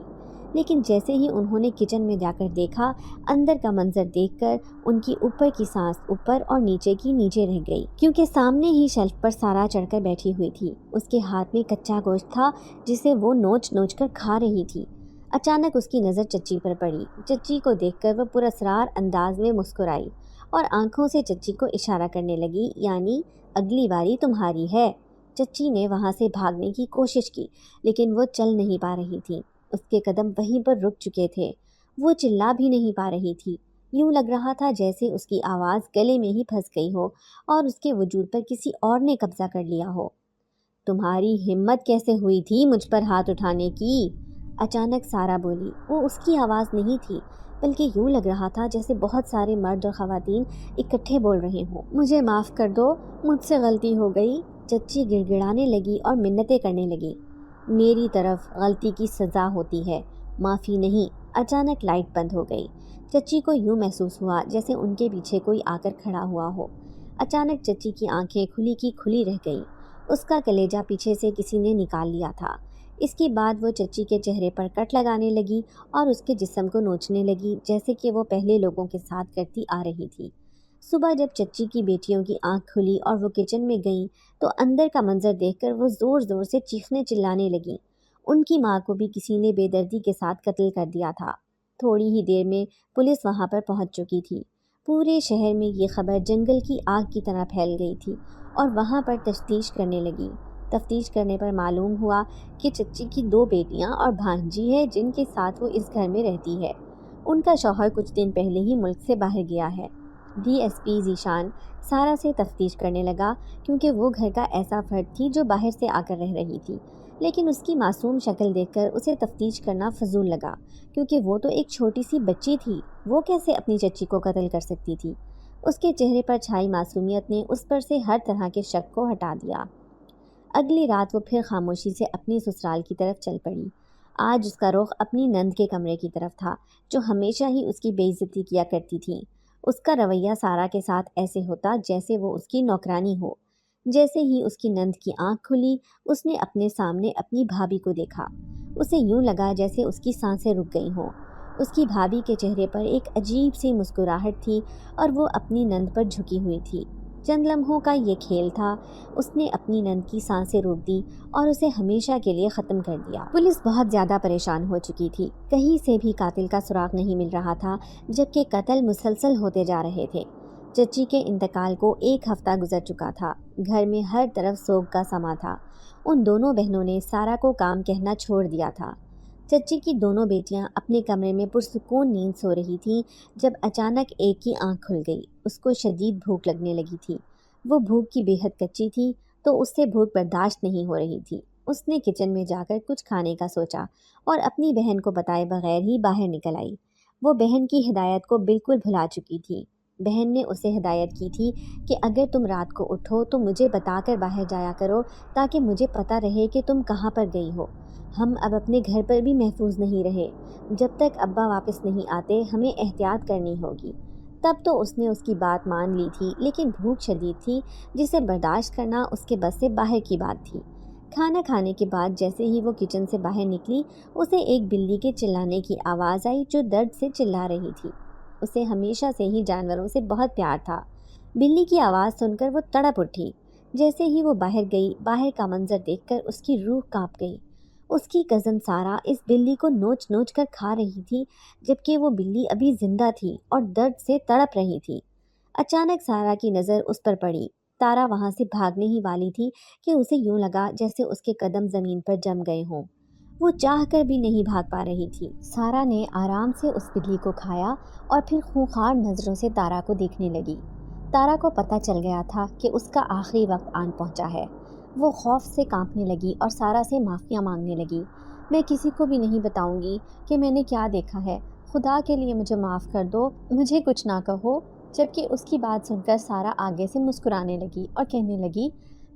لیکن جیسے ہی انہوں نے کچن میں جا کر دیکھا، اندر کا منظر دیکھ کر ان کی اوپر کی سانس اوپر اور نیچے کی نیچے رہ گئی، کیونکہ سامنے ہی شیلف پر سارا چڑھ کر بیٹھی ہوئی تھی۔ اس کے ہاتھ میں کچا گوشت تھا جسے وہ نوچ نوچ کر کھا رہی تھی۔ اچانک اس کی نظر چچی پر پڑی۔ چچی کو دیکھ کر وہ پراسرار انداز میں مسکرائی اور آنکھوں سے چچی کو اشارہ کرنے لگی، یعنی اگلی باری تمہاری ہے۔ چچی نے وہاں سے بھاگنے کی کوشش کی، لیکن وہ چل نہیں پا رہی تھی۔ اس کے قدم وہیں پر رک چکے تھے۔ وہ چلا بھی نہیں پا رہی تھی۔ یوں لگ رہا تھا جیسے اس کی آواز گلے میں ہی پھنس گئی ہو اور اس کے وجود پر کسی اور نے قبضہ کر لیا ہو۔ تمہاری ہمت کیسے ہوئی تھی مجھ پر ہاتھ اٹھانے کی؟ اچانک سارا بولی۔ وہ اس کی آواز نہیں تھی، بلکہ یوں لگ رہا تھا جیسے بہت سارے مرد اور خواتین اکٹھے بول رہے ہوں۔ مجھے معاف کر دو، مجھ سے غلطی ہو گئی۔ چچی گڑ گڑانے لگی اور منتیں کرنے لگی۔ میری طرف غلطی کی سزا ہوتی ہے، معافی نہیں۔ اچانک لائٹ بند ہو گئی۔ چچی کو یوں محسوس ہوا جیسے ان کے پیچھے کوئی آ کر کھڑا ہوا ہو۔ اچانک چچی کی آنکھیں کھلی کی کھلی رہ گئیں۔ اس کا کلیجہ پیچھے سے کسی نے نکال لیا تھا۔ اس کے بعد وہ چچی کے چہرے پر کٹ لگانے لگی اور اس کے جسم کو نوچنے لگی جیسے کہ وہ پہلے لوگوں کے ساتھ کرتی آ رہی تھی۔ صبح جب چچی کی بیٹیوں کی آنکھ کھلی اور وہ کچن میں گئیں تو اندر کا منظر دیکھ کر وہ زور زور سے چیخنے چلانے لگیں۔ ان کی ماں کو بھی کسی نے بے دردی کے ساتھ قتل کر دیا تھا۔ تھوڑی ہی دیر میں پولیس وہاں پر پہنچ چکی تھی۔ پورے شہر میں یہ خبر جنگل کی آگ کی طرح پھیل گئی تھی اور وہاں پر تفتیش کرنے لگی۔ تفتیش کرنے پر معلوم ہوا کہ چچی کی 2 بیٹیاں اور بھانجی ہے جن کے ساتھ وہ اس گھر میں رہتی ہے۔ ان کا شوہر کچھ دن پہلے ہی ملک سے باہر گیا ہے۔ ڈی ایس پی ذیشان سارا سے تفتیش کرنے لگا کیونکہ وہ گھر کا ایسا فرد تھی جو باہر سے آ کر رہ رہی تھی، لیکن اس کی معصوم شکل دیکھ کر اسے تفتیش کرنا فضول لگا کیونکہ وہ تو ایک چھوٹی سی بچی تھی، وہ کیسے اپنی چچی کو قتل کر سکتی تھی۔ اس کے چہرے پر چھائی معصومیت نے اس پر سے ہر طرح کے شک کو ہٹا دیا۔ اگلی رات وہ پھر خاموشی سے اپنی سسرال کی طرف چل پڑی۔ آج اس کا رخ اپنی نند کے کمرے کی طرف تھا جو ہمیشہ ہی اس کی بے عزتی کیا کرتی تھی۔ اس کا رویہ سارا کے ساتھ ایسے ہوتا جیسے وہ اس کی نوکرانی ہو۔ جیسے ہی اس کی نند کی آنکھ کھلی اس نے اپنے سامنے اپنی بھابھی کو دیکھا۔ اسے یوں لگا جیسے اس کی سانسیں رک گئی ہوں۔ اس کی بھابھی کے چہرے پر ایک عجیب سی مسکراہٹ تھی اور وہ اپنی نند پر جھکی ہوئی تھی۔ چند لمحوں کا یہ کھیل تھا۔ اس نے اپنی نند کی سانسیں روک دی اور اسے ہمیشہ کے لیے ختم کر دیا۔ پولیس بہت زیادہ پریشان ہو چکی تھی۔ کہیں سے بھی قاتل کا سراغ نہیں مل رہا تھا جبکہ قتل مسلسل ہوتے جا رہے تھے۔ چچی کے انتقال کو 1 ہفتہ گزر چکا تھا۔ گھر میں ہر طرف سوگ کا سما تھا۔ ان دونوں بہنوں نے سارا کو کام کہنا چھوڑ دیا تھا۔ چچی کی دونوں بیٹیاں اپنے کمرے میں پرسکون نیند سو رہی تھیں جب اچانک ایک کی آنکھ کھل گئی۔ اس کو شدید بھوک لگنے لگی تھی۔ وہ بھوک کی بے حد کچی تھی تو اس سے بھوک برداشت نہیں ہو رہی تھی۔ اس نے کچن میں جا کر کچھ کھانے کا سوچا اور اپنی بہن کو بتائے بغیر ہی باہر نکل آئی۔ وہ بہن کی ہدایت کو بالکل بھلا چکی تھی۔ بہن نے اسے ہدایت کی تھی کہ اگر تم رات کو اٹھو تو مجھے بتا کر باہر جایا کرو تاکہ مجھے پتہ رہے کہ تم کہاں پر گئی ہو۔ ہم اب اپنے گھر پر بھی محفوظ نہیں رہے۔ جب تک ابا واپس نہیں آتے ہمیں احتیاط کرنی ہوگی۔ تب تو اس نے اس کی بات مان لی تھی لیکن بھوک شدید تھی جسے برداشت کرنا اس کے بس سے باہر کی بات تھی۔ کھانا کھانے کے بعد جیسے ہی وہ کچن سے باہر نکلی اسے ایک بلی کے چلانے کی آواز آئی جو درد سے چلا رہی تھی۔ اسے ہمیشہ سے ہی جانوروں سے بہت پیار تھا۔ بلی کی آواز سن کر وہ تڑپ اٹھی۔ جیسے ہی وہ باہر گئی باہر کا منظر دیکھ کر اس کی روح کانپ گئی۔ اس کی کزن سارا اس بلی کو نوچ نوچ کر کھا رہی تھی جبکہ وہ بلی ابھی زندہ تھی اور درد سے تڑپ رہی تھی۔ اچانک سارا کی نظر اس پر پڑی۔ تارا وہاں سے بھاگنے ہی والی تھی کہ اسے یوں لگا جیسے اس کے قدم زمین پر جم گئے ہوں۔ وہ چاہ کر بھی نہیں بھاگ پا رہی تھی۔ سارا نے آرام سے اس بلی کو کھایا اور پھر خونخوار نظروں سے تارا کو دیکھنے لگی۔ تارا کو پتہ چل گیا تھا کہ اس کا آخری وقت آن پہنچا ہے۔ وہ خوف سے کانپنے لگی اور سارا سے معافیاں مانگنے لگی۔ میں کسی کو بھی نہیں بتاؤں گی کہ میں نے کیا دیکھا ہے، خدا کے لیے مجھے معاف کر دو، مجھے کچھ نہ کہو۔ جبکہ اس کی بات سن کر سارا آگے سے مسکرانے لگی اور کہنے لگی،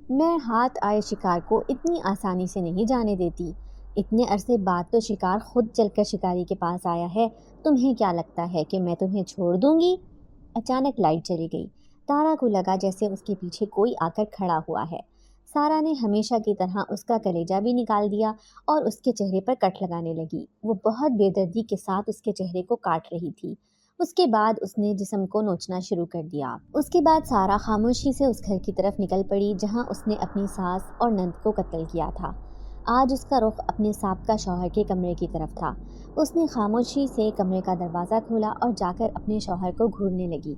میں ہاتھ آئے شکار کو اتنی آسانی سے نہیں جانے دیتی۔ اتنے عرصے بعد تو شکار خود چل کر شکاری کے پاس آیا ہے، تمہیں کیا لگتا ہے کہ میں تمہیں چھوڑ دوں گی؟ اچانک لائٹ چلی گئی۔ تارا کو لگا جیسے اس کے پیچھے کوئی آ کر کھڑا ہوا ہے۔ سارا نے ہمیشہ کی طرح اس کا کلیجہ بھی نکال دیا اور اس کے چہرے پر کٹ لگانے لگی۔ وہ بہت بے دردی کے ساتھ اس کے چہرے کو کاٹ رہی تھی۔ اس کے بعد اس نے جسم کو نوچنا شروع کر دیا۔ اس کے بعد سارا خاموشی سے اس گھر کی طرف نکل پڑی جہاں اس نے اپنی ساس اور نند کو قتل کیا تھا۔ آج اس کا رخ اپنے سابقہ شوہر کے کمرے کی طرف تھا۔ اس نے خاموشی سے کمرے کا دروازہ کھولا اور جا کر اپنے شوہر کو گھورنے لگی۔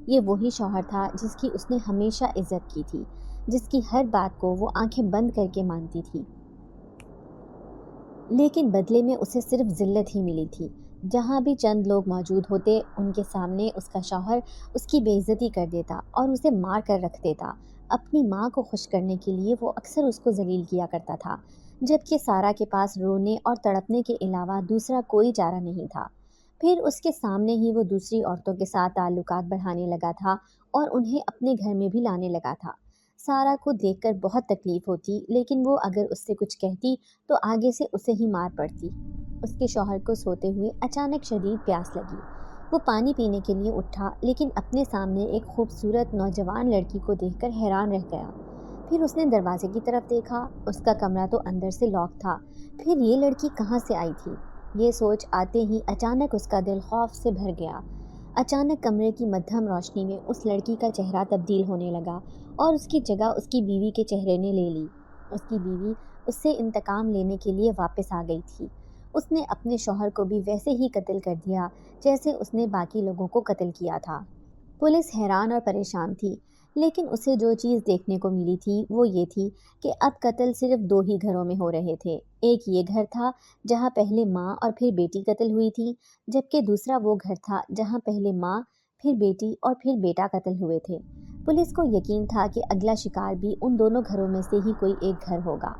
یہ وہی شوہر تھا جس کی اس نے ہمیشہ عزت کی تھی، جس کی ہر بات کو وہ آنکھیں بند کر کے مانتی تھی، لیکن بدلے میں اسے صرف ذلت ہی ملی تھی۔ جہاں بھی چند لوگ موجود ہوتے ان کے سامنے اس کا شوہر اس کی بے عزتی کر دیتا اور اسے مار کر رکھ دیتا۔ اپنی ماں کو خوش کرنے کے لیے وہ اکثر اس کو ذلیل کیا کرتا تھا، جبکہ سارا کے پاس رونے اور تڑپنے کے علاوہ دوسرا کوئی چارہ نہیں تھا۔ پھر اس کے سامنے ہی وہ دوسری عورتوں کے ساتھ تعلقات بڑھانے لگا تھا اور انہیں اپنے گھر میں بھی لانے لگا تھا۔ سارا کو دیکھ کر بہت تکلیف ہوتی لیکن وہ اگر اس سے کچھ کہتی تو آگے سے اسے ہی مار پڑتی۔ اس کے شوہر کو سوتے ہوئے اچانک شدید پیاس لگی۔ وہ پانی پینے کے لیے اٹھا لیکن اپنے سامنے ایک خوبصورت نوجوان لڑکی کو دیکھ کر حیران رہ گیا۔ پھر اس نے دروازے کی طرف دیکھا، اس کا کمرہ تو اندر سے لاک تھا، پھر یہ لڑکی کہاں سے آئی تھی؟ یہ سوچ آتے ہی اچانک اس کا دل خوف سے بھر گیا۔ اچانک کمرے کی مدھم روشنی میں اس لڑکی کا چہرہ تبدیل ہونے لگا اور اس کی جگہ اس کی بیوی کے چہرے نے لے لی۔ اس کی بیوی اس سے انتقام لینے کے لیے واپس آ گئی تھی۔ اس نے اپنے شوہر کو بھی ویسے ہی قتل کر دیا جیسے اس نے باقی لوگوں کو قتل کیا تھا۔ پولیس حیران اور پریشان تھی، لیکن اسے جو چیز دیکھنے کو ملی تھی وہ یہ تھی کہ اب قتل صرف دو ہی گھروں میں ہو رہے تھے۔ ایک یہ گھر تھا جہاں پہلے ماں اور پھر بیٹی قتل ہوئی تھی، جبکہ دوسرا وہ گھر تھا جہاں پہلے ماں، پھر بیٹی اور پھر بیٹا قتل ہوئے تھے۔ پولیس کو یقین تھا کہ اگلا شکار بھی ان دونوں گھروں میں سے ہی کوئی ایک گھر ہوگا۔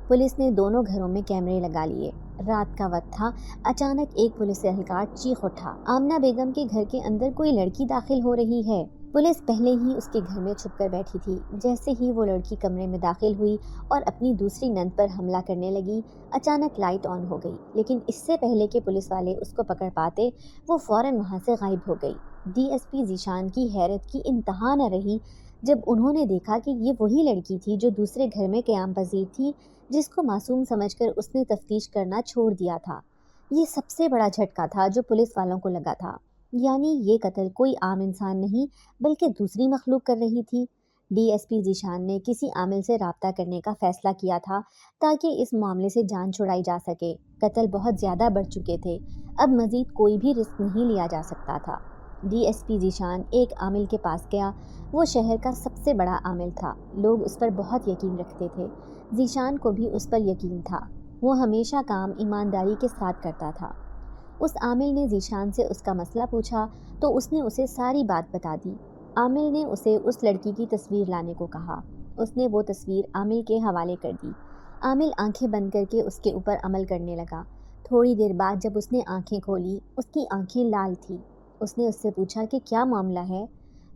پولیس نے دونوں گھروں میں کیمرے لگا لیے۔ رات کا وقت تھا، اچانک ایک پولیس اہلکار چیخ اٹھا، آمنہ بیگم کے گھر کے اندر کوئی لڑکی داخل ہو رہی ہے۔ پولیس پہلے ہی اس کے گھر میں چھپ کر بیٹھی تھی۔ جیسے ہی وہ لڑکی کمرے میں داخل ہوئی اور اپنی دوسری نند پر حملہ کرنے لگی، اچانک لائٹ آن ہو گئی، لیکن اس سے پہلے کہ پولیس والے اس کو پکڑ پاتے وہ فوراً وہاں سے غائب ہو گئی۔ ڈی ایس پی ذیشان کی حیرت کی انتہا نہ رہی جب انہوں نے دیکھا کہ یہ وہی لڑکی تھی جو دوسرے گھر میں قیام پذیر تھی، جس کو معصوم سمجھ کر اس نے تفتیش کرنا چھوڑ دیا تھا۔ یہ سب سے بڑا جھٹکا تھا جو پولیس والوں کو لگا تھا، یعنی یہ قتل کوئی عام انسان نہیں بلکہ دوسری مخلوق کر رہی تھی۔ ڈی ایس پی ذیشان نے کسی عامل سے رابطہ کرنے کا فیصلہ کیا تھا تاکہ اس معاملے سے جان چھڑائی جا سکے۔ قتل بہت زیادہ بڑھ چکے تھے، اب مزید کوئی بھی رسک نہیں لیا جا سکتا تھا۔ ڈی ایس پی ذیشان ایک عامل کے پاس گیا۔ وہ شہر کا سب سے بڑا عامل تھا، لوگ اس پر بہت یقین رکھتے تھے۔ ذیشان کو بھی اس پر یقین تھا، وہ ہمیشہ کام ایمانداری کے ساتھ کرتا تھا۔ اس عامل نے ذیشان سے اس کا مسئلہ پوچھا تو اس نے اسے ساری بات بتا دی۔ عامل نے اسے اس لڑکی کی تصویر لانے کو کہا۔ اس نے وہ تصویر عامل کے حوالے کر دی۔ عامل آنکھیں بند کر کے اس کے اوپر عمل کرنے لگا۔ تھوڑی دیر بعد جب اس نے آنکھیں کھولی، اس کی آنکھیں لال تھیں۔ اس نے اس سے پوچھا کہ کیا معاملہ ہے؟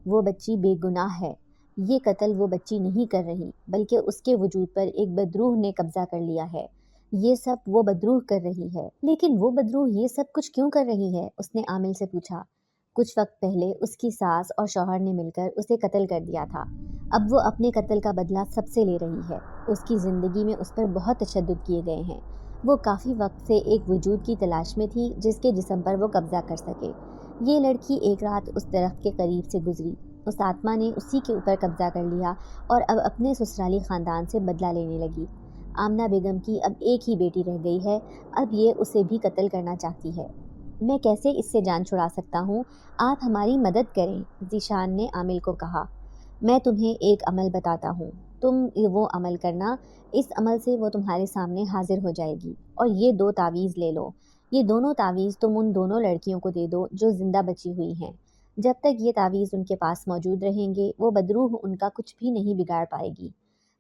وہ بچی بے گناہ ہے، یہ قتل وہ بچی نہیں کر رہی بلکہ اس کے وجود پر ایک بدروح نے قبضہ کر لیا ہے، یہ سب وہ بدروح کر رہی ہے۔ لیکن وہ بدروح یہ سب کچھ کیوں کر رہی ہے؟ اس نے عامل سے پوچھا۔ کچھ وقت پہلے اس کی ساس اور شوہر نے مل کر اسے قتل کر دیا تھا، اب وہ اپنے قتل کا بدلہ سب سے لے رہی ہے۔ اس کی زندگی میں اس پر بہت تشدد کیے گئے ہیں، وہ کافی وقت سے ایک وجود کی تلاش میں تھی جس کے جسم پر وہ قبضہ کر سکے۔ یہ لڑکی ایک رات اس درخت کے قریب سے گزری، اس آتما نے اسی کے اوپر قبضہ کر لیا اور اب اپنے سسرالی خاندان سے بدلہ لینے لگی۔ آمنہ بیگم کی اب ایک ہی بیٹی رہ گئی ہے، اب یہ اسے بھی قتل کرنا چاہتی ہے۔ میں کیسے اس سے جان چھڑا سکتا ہوں؟ آپ ہماری مدد کریں، ذیشان نے عامل کو کہا۔ میں تمہیں ایک عمل بتاتا ہوں، تم وہ عمل کرنا، اس عمل سے وہ تمہارے سامنے حاضر ہو جائے گی، اور یہ 2 تعویذ لے لو۔ یہ دونوں تعویذ تم ان دونوں لڑکیوں کو دے دو جو زندہ بچی ہوئی ہیں۔ جب تک یہ تعویذ ان کے پاس موجود رہیں گے وہ بدروح ان کا کچھ بھی نہیں بگاڑ پائے گی۔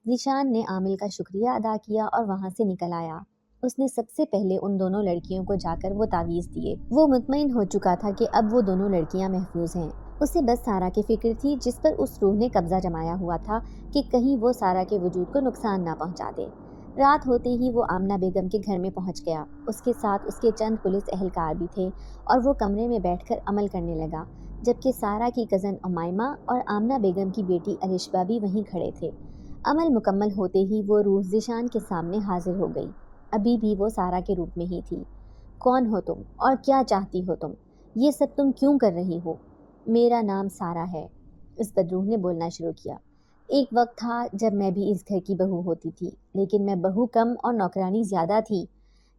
ذیشان نے عامل کا شکریہ ادا کیا اور وہاں سے نکل آیا۔ اس نے سب سے پہلے ان دونوں لڑکیوں کو جا کر وہ تعویذ دیے۔ وہ مطمئن ہو چکا تھا کہ اب وہ دونوں لڑکیاں محفوظ ہیں۔ اسے بس سارا کی فکر تھی جس پر اس روح نے قبضہ جمایا ہوا تھا کہ کہیں وہ سارا کے وجود کو نقصان نہ پہنچا دے۔ رات ہوتے ہی وہ آمنہ بیگم کے گھر میں پہنچ گیا۔ اس کے ساتھ اس کے چند پولیس اہلکار بھی تھے اور وہ کمرے میں بیٹھ کر عمل کرنے لگا، جبکہ سارا کی کزن امائمہ اور آمنہ بیگم کی بیٹی ارشبہ بھی وہیں کھڑے تھے۔ عمل مکمل ہوتے ہی وہ روح ذیشان کے سامنے حاضر ہو گئی۔ ابھی بھی وہ سارا کے روپ میں ہی تھی۔ کون ہو تم اور کیا چاہتی ہو تم؟ یہ سب تم کیوں کر رہی ہو؟ میرا نام سارا ہے، اس بدروح نے بولنا شروع کیا۔ ایک وقت تھا جب میں بھی اس گھر کی بہو ہوتی تھی، لیکن میں بہو کم اور نوکرانی زیادہ تھی۔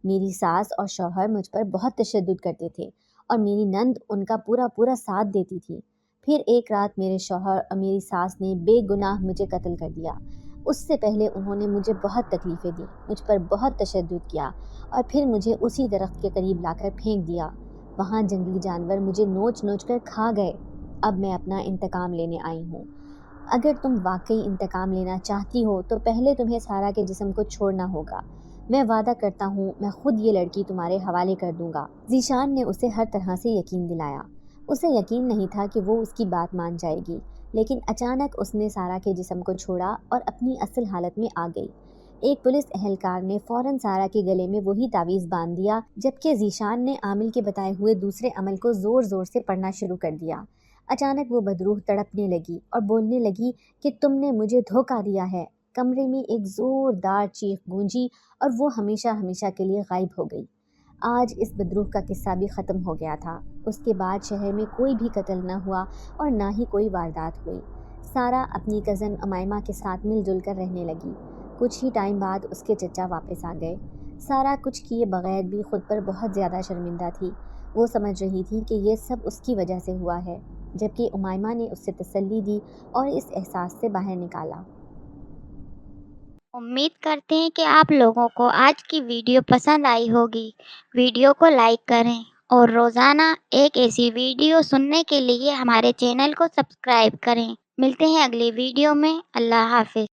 میری ساس اور شوہر مجھ پر بہت تشدد کرتے تھے اور میری نند ان کا پورا ساتھ دیتی تھی۔ پھر ایک رات میرے شوہر اور میری ساس نے بے گناہ مجھے قتل کر دیا۔ اس سے پہلے انہوں نے مجھے بہت تکلیفیں دی، مجھ پر بہت تشدد کیا اور پھر مجھے اسی درخت کے قریب لا کر پھینک دیا۔ وہاں جنگلی جانور مجھے نوچ نوچ کر کھا گئے۔ اب میں اپنا انتقام لینے آئی ہوں۔ اگر تم واقعی انتقام لینا چاہتی ہو تو پہلے تمہیں سارا کے جسم کو چھوڑنا ہوگا۔ میں وعدہ کرتا ہوں میں خود یہ لڑکی تمہارے حوالے کر دوں گا۔ ذیشان نے اسے ہر طرح سے یقین دلایا۔ اسے یقین نہیں تھا کہ وہ اس کی بات مان جائے گی، لیکن اچانک اس نے سارا کے جسم کو چھوڑا اور اپنی اصل حالت میں آ گئی۔ ایک پولیس اہلکار نے فوراً سارا کے گلے میں وہی تعویذ باندھ دیا، جبکہ ذیشان نے عامل کے بتائے ہوئے دوسرے عمل کو زور زور سے پڑھنا شروع کر دیا۔ اچانک وہ بدروح تڑپنے لگی اور بولنے لگی کہ تم نے مجھے دھوکہ دیا ہے۔ کمرے میں ایک زوردار چیخ گونجی اور وہ ہمیشہ ہمیشہ کے لیے غائب ہو گئی۔ آج اس بدروح کا قصہ بھی ختم ہو گیا تھا۔ اس کے بعد شہر میں کوئی بھی قتل نہ ہوا اور نہ ہی کوئی واردات ہوئی۔ سارہ اپنی کزن امائمہ کے ساتھ مل جل کر رہنے لگی۔ کچھ ہی ٹائم بعد اس کے چچا واپس آ گئے۔ سارہ کچھ کیے بغیر بھی خود پر بہت زیادہ شرمندہ تھی۔ وہ سمجھ رہی تھی کہ یہ سب اس کی وجہ سے ہوا ہے، جبکہ امائمہ نے اسے تسلی دی اور اس احساس سے باہر نکالا۔ امید کرتے ہیں کہ آپ لوگوں کو آج کی ویڈیو پسند آئی ہوگی۔ ویڈیو کو لائک کریں اور روزانہ ایک ایسی ویڈیو سننے کے لیے ہمارے چینل کو سبسکرائب کریں۔ ملتے ہیں اگلی ویڈیو میں۔ اللہ حافظ۔